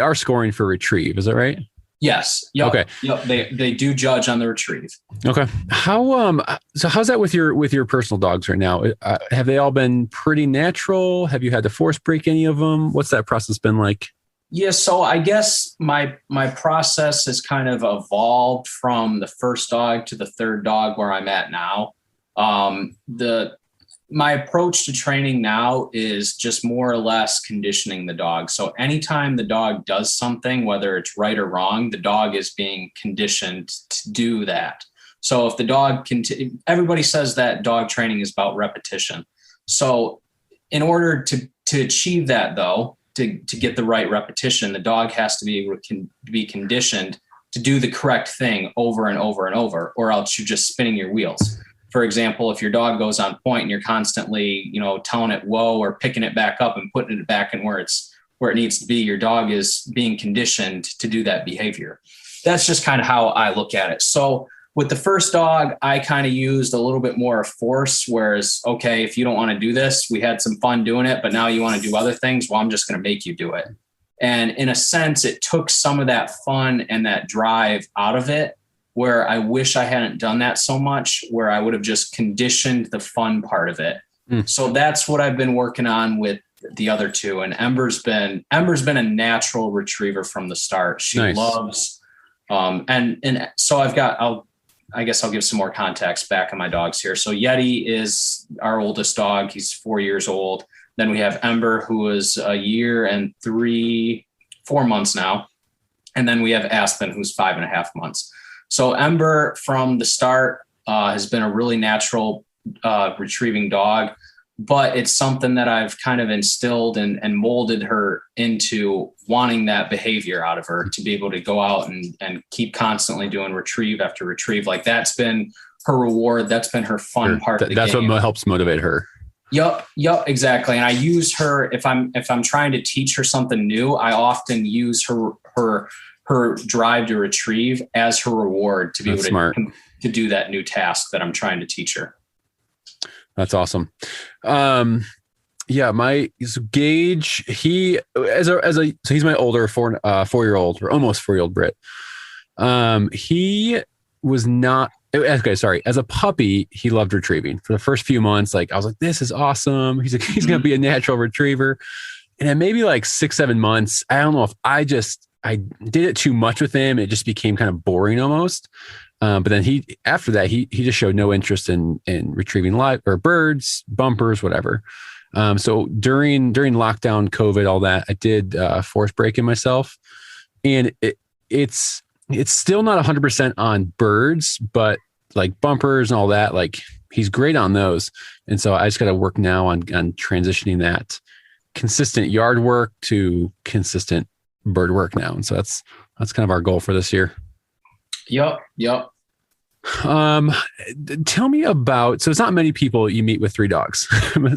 are scoring for retrieve. Is that right? Yes. Yep. Okay. Yep. They do judge on the retrieve. Okay. How's that with your personal dogs right now? Have they all been pretty natural? Have you had to force break any of them? What's that process been like? Yeah. So I guess my process has kind of evolved from the first dog to the third dog where I'm at now. My approach to training now is just more or less conditioning the dog. So anytime the dog does something, whether it's right or wrong, the dog is being conditioned to do that. So if the dog everybody says that dog training is about repetition. So in order to achieve that, though, to get the right repetition, the dog has to be able to be conditioned to do the correct thing over and over and over, or else you're just spinning your wheels. For example, if your dog goes on point and you're constantly, you know, telling it whoa or picking it back up and putting it back in where it needs to be, your dog is being conditioned to do that behavior. That's just kind of how I look at it. So with the first dog, I kind of used a little bit more force, whereas, okay, if you don't want to do this, we had some fun doing it, but now you want to do other things. Well, I'm just going to make you do it. And in a sense, it took some of that fun and that drive out of it, where I wish I hadn't done that so much, where I would have just conditioned the fun part of it. So that's what I've been working on with the other two. And Ember's been a natural retriever from the start. She loves, and so I guess I'll give some more context back on my dogs here. So Yeti is our oldest dog. He's 4 years old. Then we have Ember, who is a year and 4 months now. And then we have Aspen, who's 5.5 months. So Ember from the start has been a really natural retrieving dog, but it's something that I've kind of instilled and molded her into wanting that behavior out of her, to be able to go out and keep constantly doing retrieve after retrieve. Like, that's been her reward. That's been her fun part of the game. That's what helps motivate her. Yep, exactly. And I use her if I'm trying to teach her something new. I often use her drive to retrieve as her reward to be able to do that new task that I'm trying to teach her. That's awesome. My Gage, he's my older 4-year-old, or almost 4-year-old Brit. He was not, okay, sorry. As a puppy, he loved retrieving. For the first few months, I was like, this is awesome. He's going to be a natural retriever. And then maybe 6-7 months, I don't know if I did it too much with him. It just became kind of boring almost. But then after that, he just showed no interest in retrieving live or birds, bumpers, whatever. So during lockdown, COVID, all that, I did force breaking myself, and it's still not 100% on birds, but like bumpers and all that, he's great on those. And so I just got to work now on transitioning that consistent yard work to consistent bird work now. And so that's kind of our goal for this year. Yep. Tell me about, so it's not many people you meet with 3 dogs.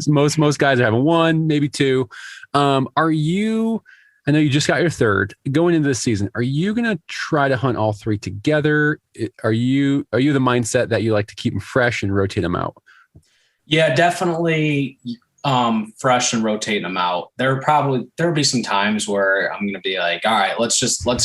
most guys are having 1, maybe 2. I know you just got your 3rd going into this season. Are you going to try to hunt all 3 together? Are you the mindset that you like to keep them fresh and rotate them out? Yeah, definitely. Fresh and rotating them out. There'll be some times where I'm going to be like, all right, let's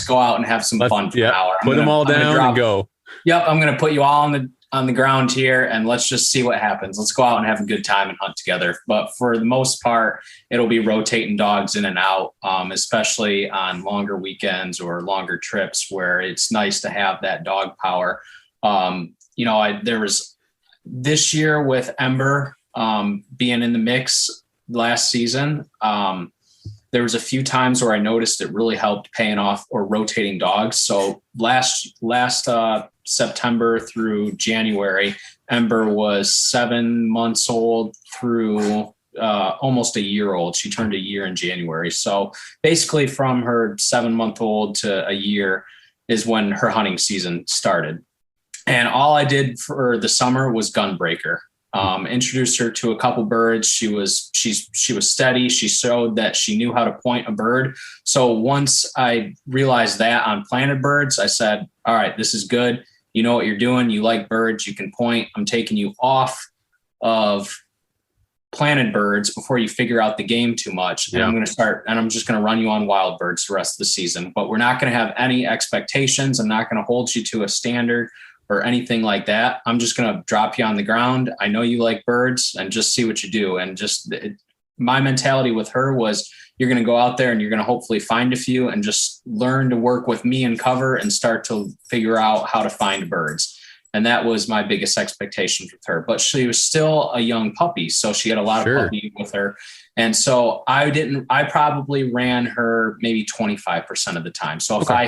go out and have some fun for an hour. Put them all down and go. Yep. I'm going to put you all on the ground here and let's just see what happens. Let's go out and have a good time and hunt together. But for the most part, it'll be rotating dogs in and out, especially on longer weekends or longer trips where it's nice to have that dog power. There was this year with Ember being in the mix last season. There was a few times where I noticed it really helped paying off or rotating dogs. So last September through January, Ember was 7 months old through almost a year old. She turned a year in January. So basically from her 7-month-old to a year is when her hunting season started. And all I did for the summer was gunbreaker. Introduced her to a couple birds. She was steady. She showed that she knew how to point a bird. So once I realized that on planted birds, I said, all right, this is good. You know what you're doing. You like birds. You can point. I'm taking you off of planted birds before you figure out the game too much. And I'm just going to run you on wild birds the rest of the season, but we're not going to have any expectations. I'm not going to hold you to a standard or anything like that. I'm just going to drop you on the ground. I know you like birds and just see what you do. And my mentality with her was you're going to go out there and you're going to hopefully find a few and just learn to work with me in cover and start to figure out how to find birds. And that was my biggest expectations with her, but she was still a young puppy. So she had a lot of puppy with her. And so I probably ran her maybe 25% of the time. So if I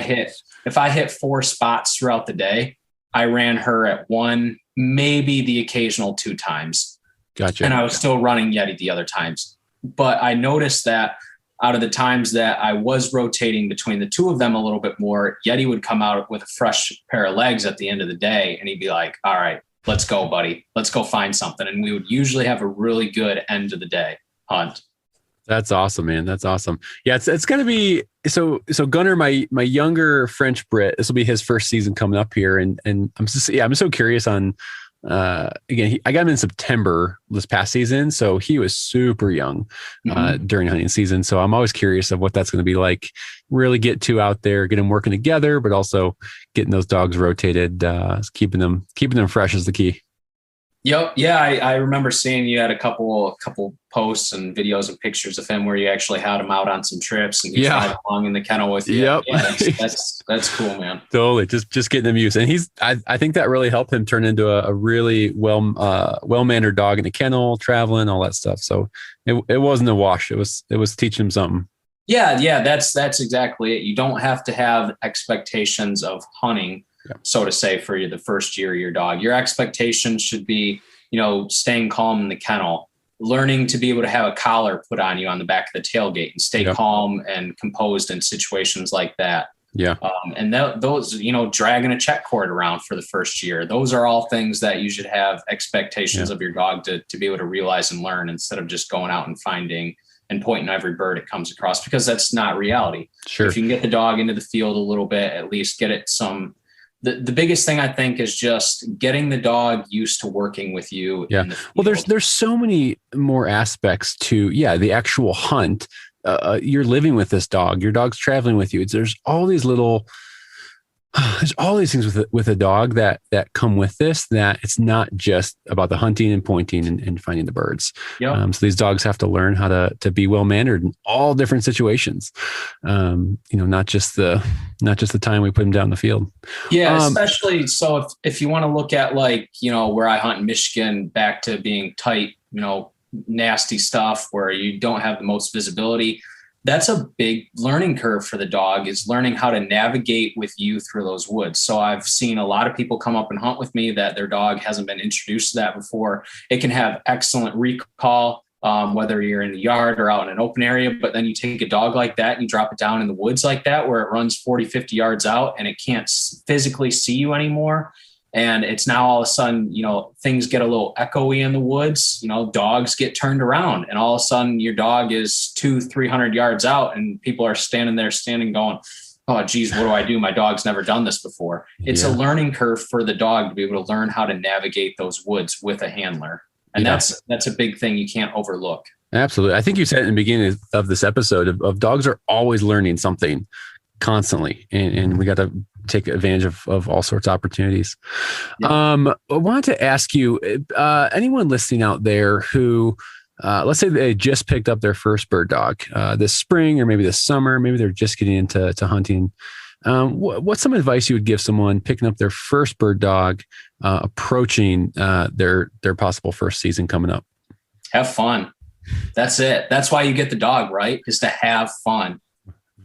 hit 4 spots throughout the day, I ran her at 1, maybe the occasional 2 times. Gotcha. And I was still running Yeti the other times. But I noticed that out of the times that I was rotating between the two of them a little bit more, Yeti would come out with a fresh pair of legs at the end of the day. And he'd be like, all right, let's go, buddy. Let's go find something. And we would usually have a really good end of the day hunt. That's awesome, man. That's awesome. Yeah, it's going to be so Gunner, my younger French Brit. This will be his first season coming up here, and I'm so curious on. Again, I got him in September this past season, so he was super young during hunting season. So I'm always curious of what that's going to be like. Really get two out there, get them working together, but also getting those dogs rotated, keeping them fresh is the key. Yep. Yeah. I remember seeing you had a couple posts and videos and pictures of him where you actually had him out on some trips and he tried along in the kennel with you. Yep. Yeah, that's cool, man. Totally. Just getting them used. And I think that really helped him turn into a really well-mannered dog in the kennel, traveling, all that stuff. So it wasn't a wash. It was teaching him something. Yeah. That's exactly it. You don't have to have expectations of hunting, so to say, for the first year of your dog. Your expectations should be, staying calm in the kennel, learning to be able to have a collar put on you on the back of the tailgate and stay calm and composed in situations like that. Yeah. And those, dragging a check cord around for the first year, those are all things that you should have expectations of your dog to be able to realize and learn instead of just going out and finding and pointing every bird it comes across, because that's not reality. Sure. If you can get the dog into the field a little bit, at least get it some. The biggest thing I think is just getting the dog used to working with you. Yeah. Well, there's so many more aspects to, the actual hunt. You're living with this dog, your dog's traveling with you. There's all these things with a dog that come with this, that it's not just about the hunting and pointing and finding the birds. Yep. So these dogs have to learn how to be well-mannered in all different situations. Not just the time we put them down in the field. Yeah. Especially so if you want to look at where I hunt in Michigan, back to being tight, nasty stuff where you don't have the most visibility. That's a big learning curve for the dog, is learning how to navigate with you through those woods. So I've seen a lot of people come up and hunt with me that their dog hasn't been introduced to that before. It can have excellent recall, whether you're in the yard or out in an open area, but then you take a dog like that and you drop it down in the woods like that, where it runs 40, 50 yards out and it can't physically see you anymore. And it's now all of a sudden, things get a little echoey in the woods, dogs get turned around and all of a sudden your dog is 200-300 yards out and people are standing going, oh, geez, what do I do? My dog's never done this before. It's a learning curve for the dog to be able to learn how to navigate those woods with a handler. And that's a big thing you can't overlook. Absolutely. I think you said in the beginning of this episode of dogs are always learning something constantly. And we got to take advantage of all sorts of opportunities. Yeah. I wanted to ask you, anyone listening out there who, let's say they just picked up their first bird dog this spring or maybe this summer, maybe they're just getting into hunting. What's some advice you would give someone picking up their first bird dog, approaching their possible first season coming up? Have fun. That's it. That's why you get the dog, right? Is to have fun.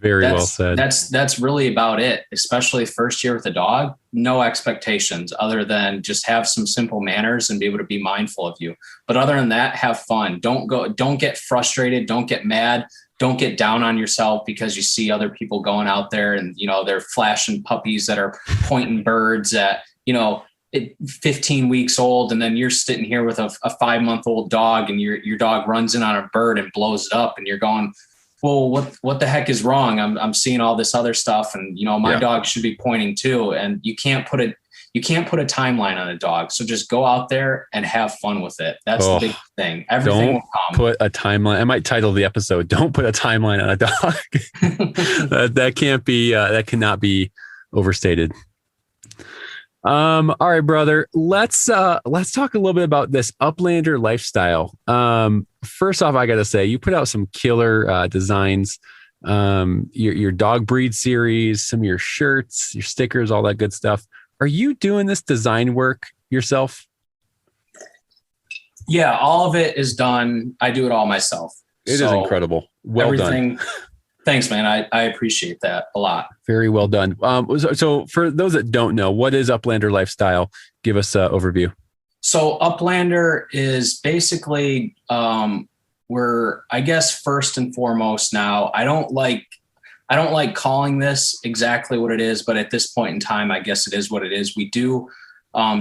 Well said. That's really about it, especially first year with a dog. No expectations other than just have some simple manners and be able to be mindful of you. But other than that, have fun. Don't get frustrated. Don't get mad. Don't get down on yourself because you see other people going out there and, they're flashing puppies that are pointing birds at, 15 weeks old. And then you're sitting here with a 5-month-old dog and your dog runs in on a bird and blows it up. And you're going, well, what the heck is wrong? I'm seeing all this other stuff and, my dog should be pointing too. And you can't put a timeline on a dog. So just go out there and have fun with it. That's the big thing. Everything will come. Put a timeline. I might title the episode, "Don't Put a Timeline on a Dog." that cannot be overstated. All right, brother, let's talk a little bit about this Uplander lifestyle. First off, I got to say, you put out some killer designs, your dog breed series, some of your shirts, your stickers, all that good stuff. Are you doing this design work yourself? Yeah, all of it is done. I do it all myself. It is incredible. Well done. Thanks, man. I appreciate that a lot. Very well done. So for those that don't know, what is Uplander lifestyle? Give us an overview. So Uplander is basically, we're, I guess, first and foremost now, I don't like calling this exactly what it is, but at this point in time, I guess it is what it is. We do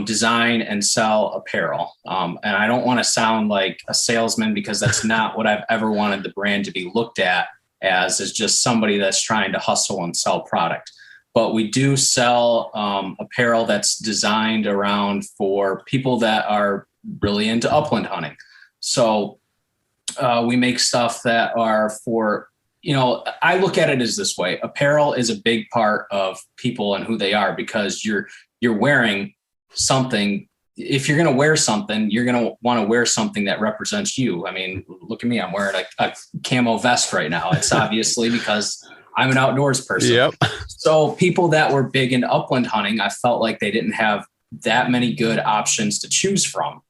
design and sell apparel. And I don't want to sound like a salesman because that's not what I've ever wanted the brand to be looked at as, is just somebody that's trying to hustle and sell product. But we do sell apparel that's designed around for people that are really into upland hunting. So we make stuff that are for, I look at it as this way. Apparel is a big part of people and who they are because you're wearing something. If you're going to wear something, you're going to want to wear something that represents you. I mean, look at me. I'm wearing a camo vest right now. It's obviously because I'm an outdoors person. Yep. So people that were big into upland hunting, I felt like they didn't have that many good options to choose from.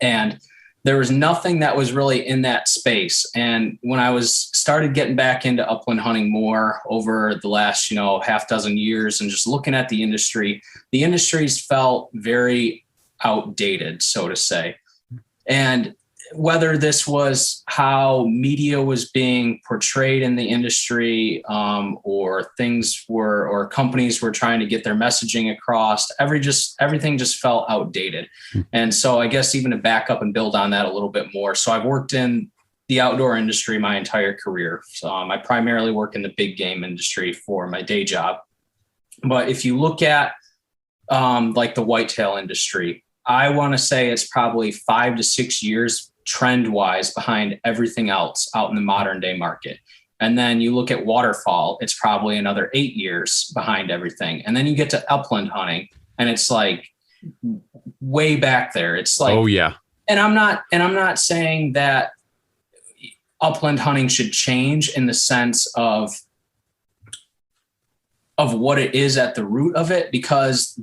And there was nothing that was really in that space. And when I started getting back into upland hunting more over the last, half dozen years and just looking at the industry's felt very outdated, so to say. And whether this was how media was being portrayed in the industry, or companies were trying to get their messaging across, everything just felt outdated. And so I guess even to back up and build on that a little bit more. So I've worked in the outdoor industry my entire career. So I primarily work in the big game industry for my day job. But if you look at like the whitetail industry, I want to say it's probably 5 to 6 years trend wise behind everything else out in the modern day market. And then you look at waterfall, it's probably another 8 years behind everything. And then you get to upland hunting and it's like way back there. It's like, oh yeah. And I'm not saying that upland hunting should change in the sense of what it is at the root of it, because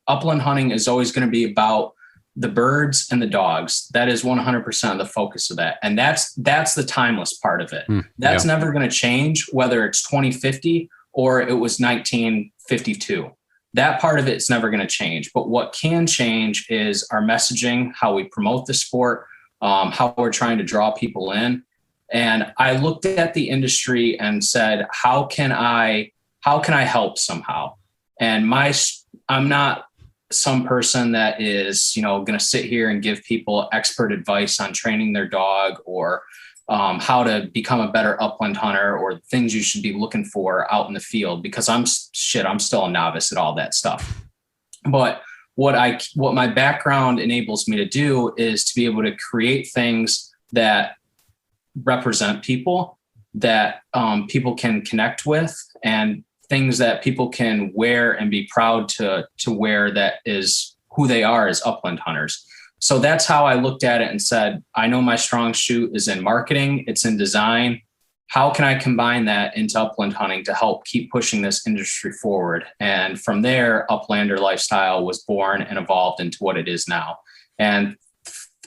upland hunting is always going to be about the birds and the dogs. That is 100% of the focus of that. And that's the timeless part of it. That's never going to change, whether it's 2050 or it was 1952. That part of it's never going to change. But what can change is our messaging, how we promote the sport, how we're trying to draw people in. And I looked at the industry and said, how can I help somehow? And I'm not some person that is, going to sit here and give people expert advice on training their dog or how to become a better upland hunter or things you should be looking for out in the field, because I'm still a novice at all that stuff. But what my background enables me to do is to be able to create things that represent people, that people can connect with, and things that people can wear and be proud to wear, that is who they are as upland hunters. So that's how I looked at it and said, I know my strong suit is in marketing, it's in design. How can I combine that into upland hunting to help keep pushing this industry forward? And from there, Uplander lifestyle was born and evolved into what it is now. And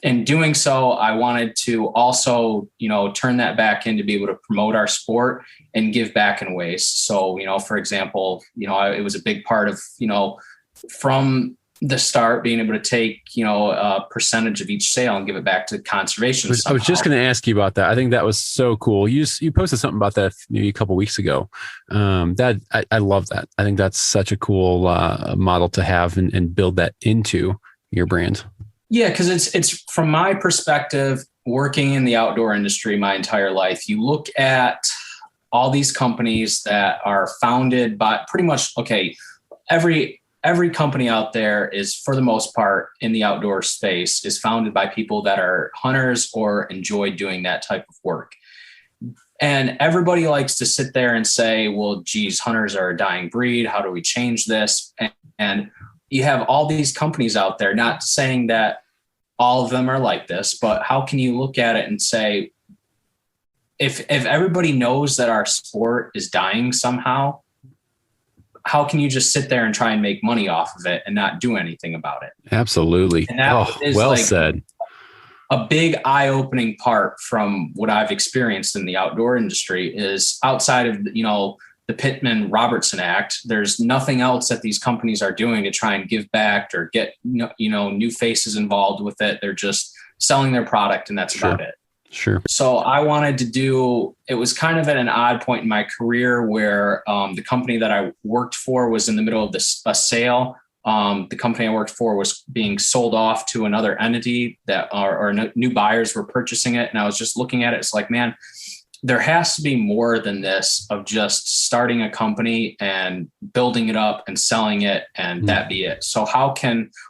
in doing so, I wanted to also, turn that back in to be able to promote our sport and give back in ways. So, for example, it was a big part of, from the start, being able to take, a percentage of each sale and give it back to conservation. I was just going to ask you about that. I think that was so cool. You posted something about that maybe a couple of weeks ago. I love that. I think that's such a cool model to have and build that into your brand. Yeah, because it's from my perspective, working in the outdoor industry my entire life, you look at all these companies that are founded by pretty much, every company out there is, for the most part, in the outdoor space, is founded by people that are hunters or enjoy doing that type of work. And everybody likes to sit there and say, well, geez, hunters are a dying breed. How do we change this? And you have all these companies out there, not saying that all of them are like this, but how can you look at it and say, if everybody knows that our sport is dying somehow, how can you just sit there and try and make money off of it and not do anything about it? Absolutely. And that is well said. A big eye-opening part from what I've experienced in the outdoor industry is, outside of, the Pittman-Robertson Act, there's nothing else that these companies are doing to try and give back or get, new faces involved with it. They're just selling their product, and that's about it. Sure. So I wanted to do, it was kind of at an odd point in my career where the company that I worked for was in the middle of a sale. The company I worked for was being sold off to another entity that or new buyers were purchasing it. And I was just looking at it. It's like, man, there has to be more than this of just starting a company and building it up and selling it and that be it. So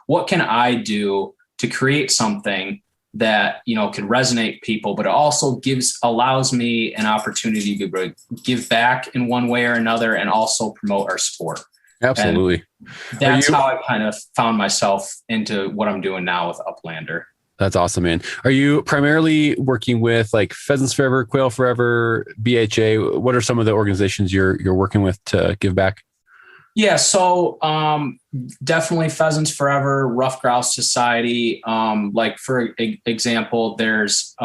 what can I do to create something that, could resonate people, but it also allows me an opportunity to give back in one way or another and also promote our sport. Absolutely. And that's how I kind of found myself into what I'm doing now with Uplander. That's awesome, man. Are you primarily working with like Pheasants Forever, Quail Forever, BHA? What are some of the organizations you're working with to give back? Yeah, so definitely Pheasants Forever, Ruffed Grouse Society. Like for example, there's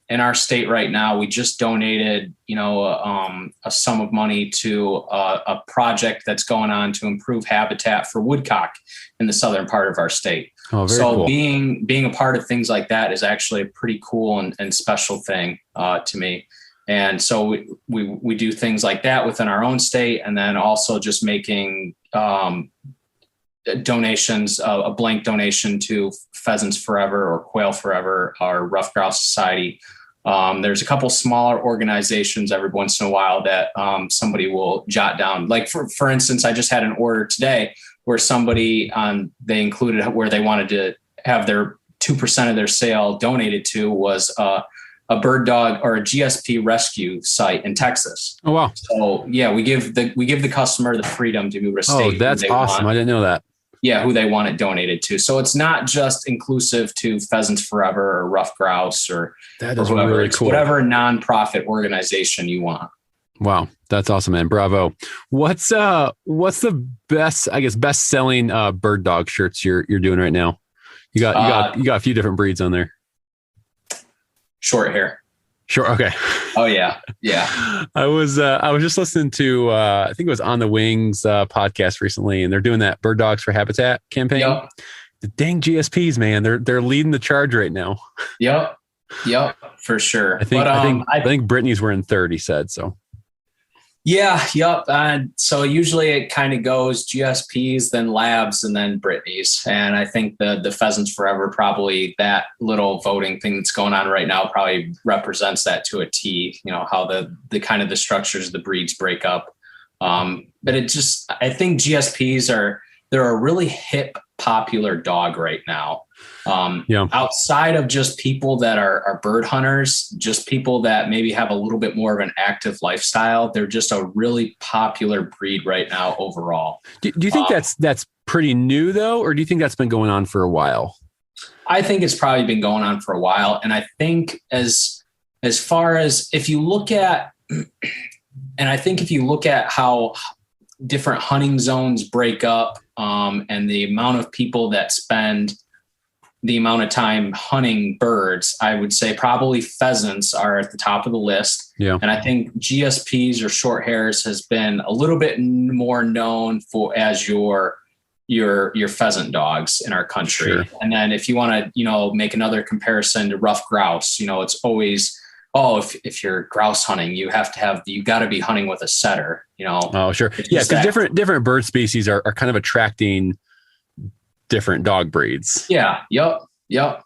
in our state right now, we just donated, a sum of money to a project that's going on to improve habitat for woodcock in the southern part of our state. Oh, very cool. being a part of things like that is actually a pretty cool and special thing to me. And so we do things like that within our own state, and then also just making donations, a blank donation to Pheasants Forever or Quail Forever, our Ruffed Grouse Society. There's a couple smaller organizations every once in a while that somebody will jot down. Like for instance, I just had an order today where somebody they included where they wanted to have their 2% of their sale donated to was a bird dog or a GSP rescue site in Texas. Oh, wow. So yeah, we give the customer the freedom to be able to state. Oh, that's awesome. I didn't know that. Yeah, who they want it donated to. So it's not just inclusive to Pheasants Forever or Ruffed Grouse or whoever. Really it's cool. Whatever nonprofit organization you want. Wow, that's awesome, man. Bravo. What's the best selling bird dog shirts you're doing right now? You got a few different breeds on there. Short hair. Sure. Okay. Oh yeah. Yeah. I was just listening to I think it was On the Wings podcast recently, and they're doing that Bird Dogs for Habitat campaign. Yep. The dang GSPs, man, they're leading the charge right now. Yep, for sure. I think Brittany's wearing third. He said so. Yeah. Yep. So usually it kind of goes GSPs, then Labs, and then Brittany's. And I think the Pheasants Forever, probably that little voting thing that's going on right now probably represents that to a T, how the kind of the structures of the breeds break up. But I think GSPs they're a really hip popular dog right now. Outside of just people that are bird hunters, just people that maybe have a little bit more of an active lifestyle, they're just a really popular breed right now overall. Do you think that's pretty new though, or do you think that's been going on for a while? I think it's probably been going on for a while. And I think as far as if you look at how different hunting zones break up, and the amount of people that spend the amount of time hunting birds, I would say probably pheasants are at the top of the list. Yeah. And I think GSPs or short hairs has been a little bit more known as your pheasant dogs in our country. Sure. And then if you want to, make another comparison to ruffed grouse, it's always, if you're grouse hunting, you got to be hunting with a setter, Oh, sure. Yeah. Because different bird species are kind of attracting different dog breeds. Yeah. Yep. Yeah.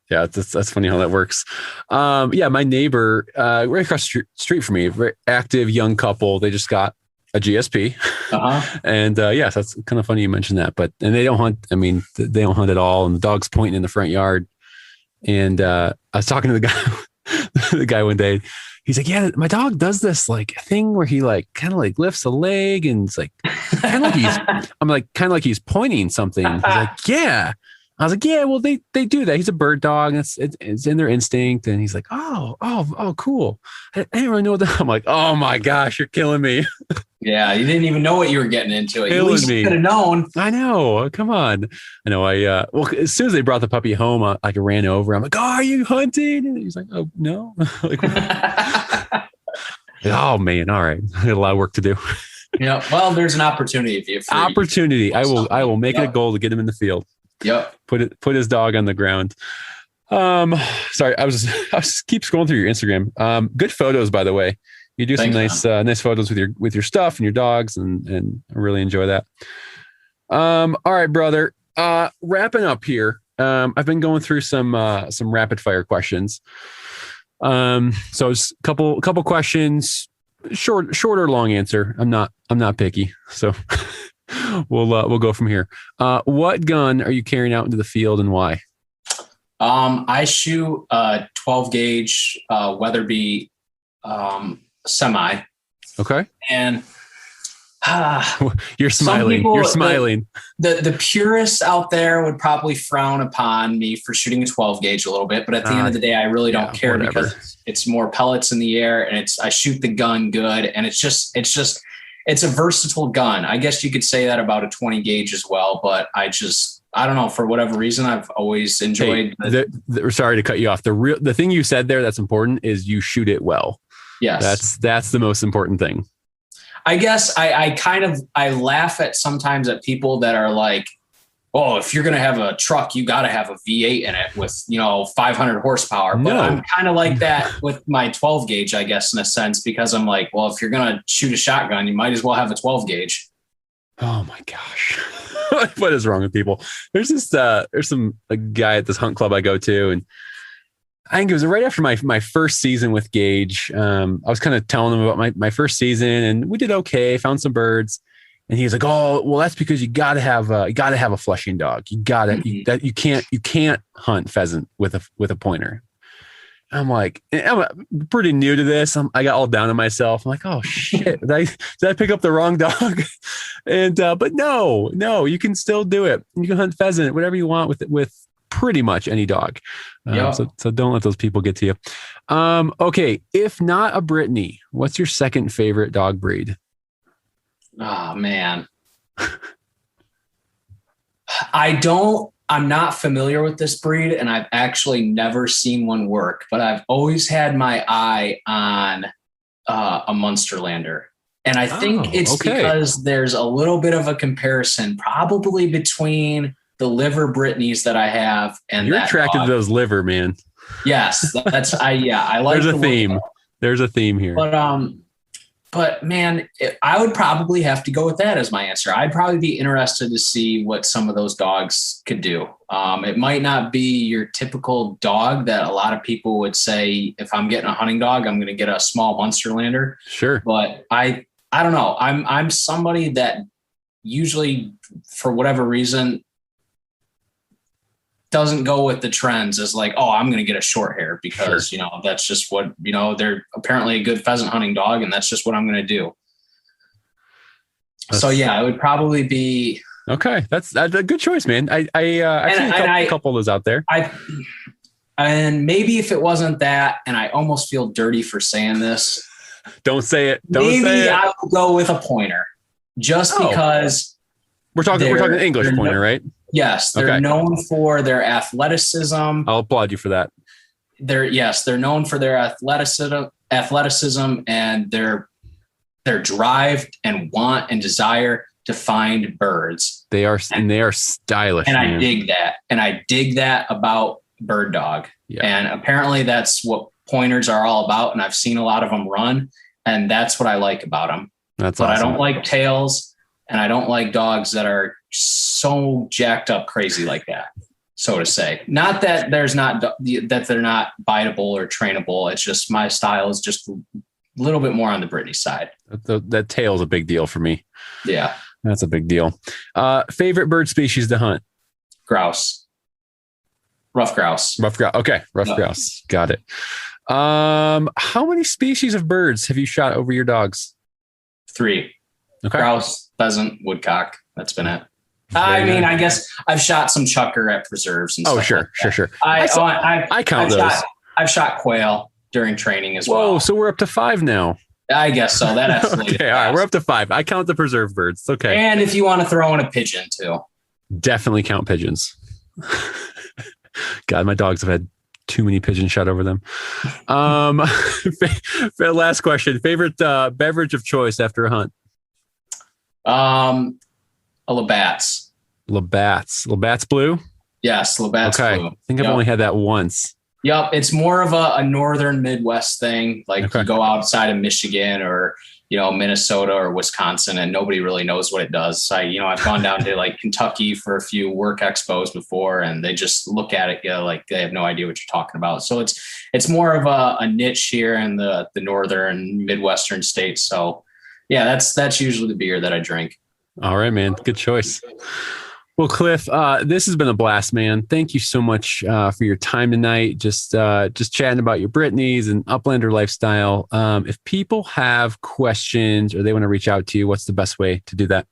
That's funny how that works. My neighbor, right across the street from me, very active young couple. They just got a GSP. And so that's kind of funny you mentioned that, and they don't hunt. I mean, they don't hunt at all. And the dog's pointing in the front yard. And I was talking to the guy one day. He's like, yeah, my dog does this like thing where he like kind of like lifts a leg and it's like kind of like he's pointing something. He's like, yeah. I was like, yeah, well, they do that. He's a bird dog. It's in their instinct. And he's like, oh, cool. I didn't really know what that. I'm like, oh my gosh, you're killing me. Yeah, you didn't even know what you were getting into. At least you could have known. I know. Come on. I know. As soon as they brought the puppy home, I ran over. I'm like, oh, are you hunting? And he's like, oh, no. Like, oh man. All right. I got a lot of work to do. Yeah. Well, there's an opportunity for you. Opportunity. I will make it a goal to get him in the field. Yep. Put his dog on the ground. Sorry. I was just keep scrolling through your Instagram. Good photos, by the way. You do some nice photos with your stuff and your dogs, and I really enjoy that. All right, brother. Wrapping up here. I've been going through some rapid fire questions. So it's a couple questions, short or long answer. I'm not picky. So we'll go from here. What gun are you carrying out into the field and why? I shoot a 12 gauge Weatherby semi. Okay. And you're smiling. You're smiling. The purists out there would probably frown upon me for shooting a 12 gauge a little bit, but at the end of the day, I really don't care because it's more pellets in the air, and I shoot the gun good, and it's a versatile gun. I guess you could say that about a 20 gauge as well, but I don't know, for whatever reason, I've always enjoyed. Sorry to cut you off. The thing you said there that's important is you shoot it well. Yes. That's the most important thing. I guess I laugh at sometimes at people that are like, oh, if you're going to have a truck, you got to have a V8 in it with, 500 horsepower. But I'm kind of like that with my 12 gauge, I guess, in a sense, because I'm like, well, if you're going to shoot a shotgun, you might as well have a 12 gauge. Oh my gosh. What is wrong with people? There's a guy at this hunt club I go to, and I think it was right after my first season with Gage. I was kind of telling him about my first season, and we did okay, found some birds. And he was like, "Oh, well, that's because you gotta have a flushing dog. You can't hunt pheasant with a pointer." I'm like, I'm pretty new to this. I got all down on myself. I'm like, oh shit, did I pick up the wrong dog? And but no, you can still do it. You can hunt pheasant, whatever you want with pretty much any dog. So don't let those people get to you. Okay, if not a Brittany, what's your second favorite dog breed? Oh man. I'm not familiar with this breed, and I've actually never seen one work, but I've always had my eye on a Munsterlander. And I think it's because there's a little bit of a comparison probably between the liver Brittany's that I have and you're attracted to those liver, man. Yes, I like. There's a theme. There's a theme here. But man, I would probably have to go with that as my answer. I'd probably be interested to see what some of those dogs could do. It might not be your typical dog that a lot of people would say, if I'm getting a hunting dog, I'm going to get a small Munsterlander. Sure. But I don't know. I'm somebody that usually, for whatever reason, doesn't go with the trends as like, oh, I'm going to get a short hair because, you know, that's just what, you know, they're apparently a good pheasant hunting dog and that's just what I'm going to do. So yeah, it would probably be. Okay. That's a good choice, man. I've seen a couple of those out there. And maybe if it wasn't that, and I almost feel dirty for saying this. Don't say it. Maybe I will go with a pointer just because. We're talking English pointer, right? Yes, they're known for their athleticism. I'll applaud you for that. They're known for their athleticism and their drive and want and desire to find birds. They are stylish. And man. I dig that about bird dog. Yeah. And apparently that's what pointers are all about. And I've seen a lot of them run, and that's what I like about them. But awesome. I don't like tails, and I don't like dogs that are so jacked up crazy like that, so to say. Not that they're not biteable or trainable. It's just my style is just a little bit more on the Brittany side. That tail is a big deal for me. Yeah. That's a big deal. Favorite bird species to hunt? Grouse. Rough grouse. Okay. Grouse. Got it. How many species of birds have you shot over your dogs? 3. Okay. Grouse, pheasant, woodcock. That's been it. I guess I've shot some chucker at preserves and stuff. Sure. I count those. I've shot quail during training as well. Whoa, so we're up to 5 now. I guess so. That escalated. Okay, all right, we're up to 5. I count the preserve birds. Okay. And if you want to throw in a pigeon too. Definitely count pigeons. God, my dogs have had too many pigeons shot over them. Last question. Favorite beverage of choice after a hunt? A Labatt's. Labatt's Blue? Yes, Labatt's Blue. I think I've only had that once. Yep. It's more of a northern Midwest thing. Like you go outside of Michigan or, you know, Minnesota or Wisconsin and nobody really knows what it does. I've gone down to like Kentucky for a few work expos before and they just look at it, like they have no idea what you're talking about. So it's more of a niche here in the northern Midwestern states. So yeah, that's usually the beer that I drink. All right, man. Good choice. Well, Cliff, this has been a blast, man. Thank you so much for your time tonight. Just chatting about your Brittany's and Uplander lifestyle. If people have questions or they want to reach out to you, what's the best way to do that?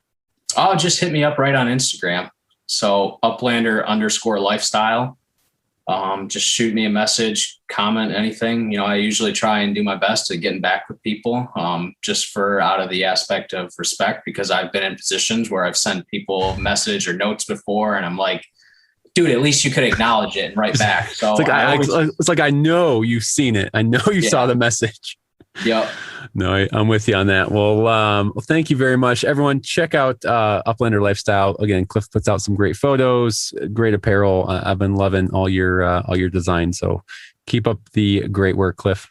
Oh, just hit me up right on Instagram. So Uplander_lifestyle. Just shoot me a message, comment, anything. You know, I usually try and do my best at getting back with people, just for out of the aspect of respect, because I've been in positions where I've sent people a message or notes before and I'm like, dude, at least you could acknowledge it and write back. So it's like I know you've seen it. I know you saw the message. Yep. No, I'm with you on that. Well, thank you very much. Everyone, check out Uplander Lifestyle. Again, Cliff puts out some great photos, great apparel. I've been loving all your designs. So keep up the great work, Cliff.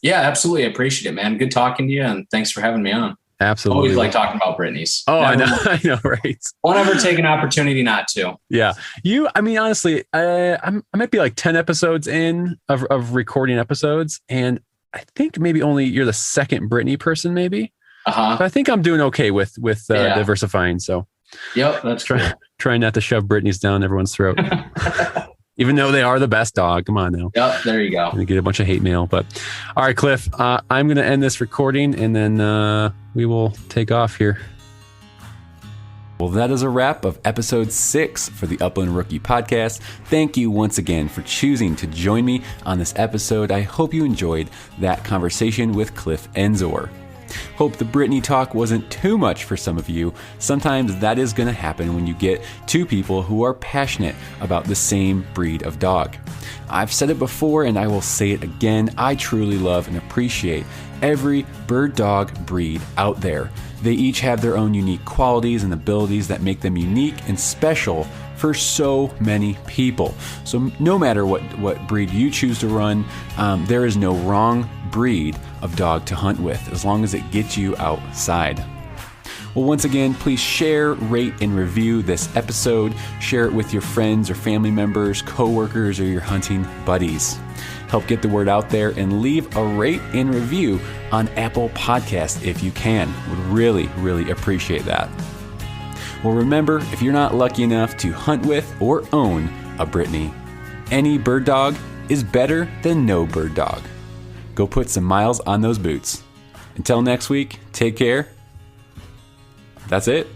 Yeah, absolutely. I appreciate it, man. Good talking to you, and thanks for having me on. Absolutely. Always like talking about Brittany's. Oh, I know, right? Won't ever take an opportunity not to. Yeah. Honestly, I might be like 10 episodes in of recording episodes, and I think maybe only you're the second Brittany person, maybe. But I think I'm doing okay with diversifying. So, yep, that's trying not to shove Brittany's down everyone's throat, even though they are the best dog. Come on now. Yep, there you go. I'm gonna get a bunch of hate mail, but all right, Cliff. I'm gonna end this recording and then we will take off here. Well, that is a wrap of episode 6 for the Upland Rookie Podcast. Thank you once again for choosing to join me on this episode. I hope you enjoyed that conversation with Cliff Enzor. Hope the Brittany talk wasn't too much for some of you. Sometimes that is going to happen when you get two people who are passionate about the same breed of dog. I've said it before and I will say it again. I truly love and appreciate every bird dog breed out there. They each have their own unique qualities and abilities that make them unique and special for so many people. So no matter what breed you choose to run, there is no wrong breed of dog to hunt with as long as it gets you outside. Well, once again, please share, rate, and review this episode. Share it with your friends or family members, coworkers, or your hunting buddies. Help get the word out there and leave a rate and review on Apple Podcasts if you can. Would really, really appreciate that. Well, remember, if you're not lucky enough to hunt with or own a Brittany, any bird dog is better than no bird dog. Go put some miles on those boots. Until next week, take care. That's it.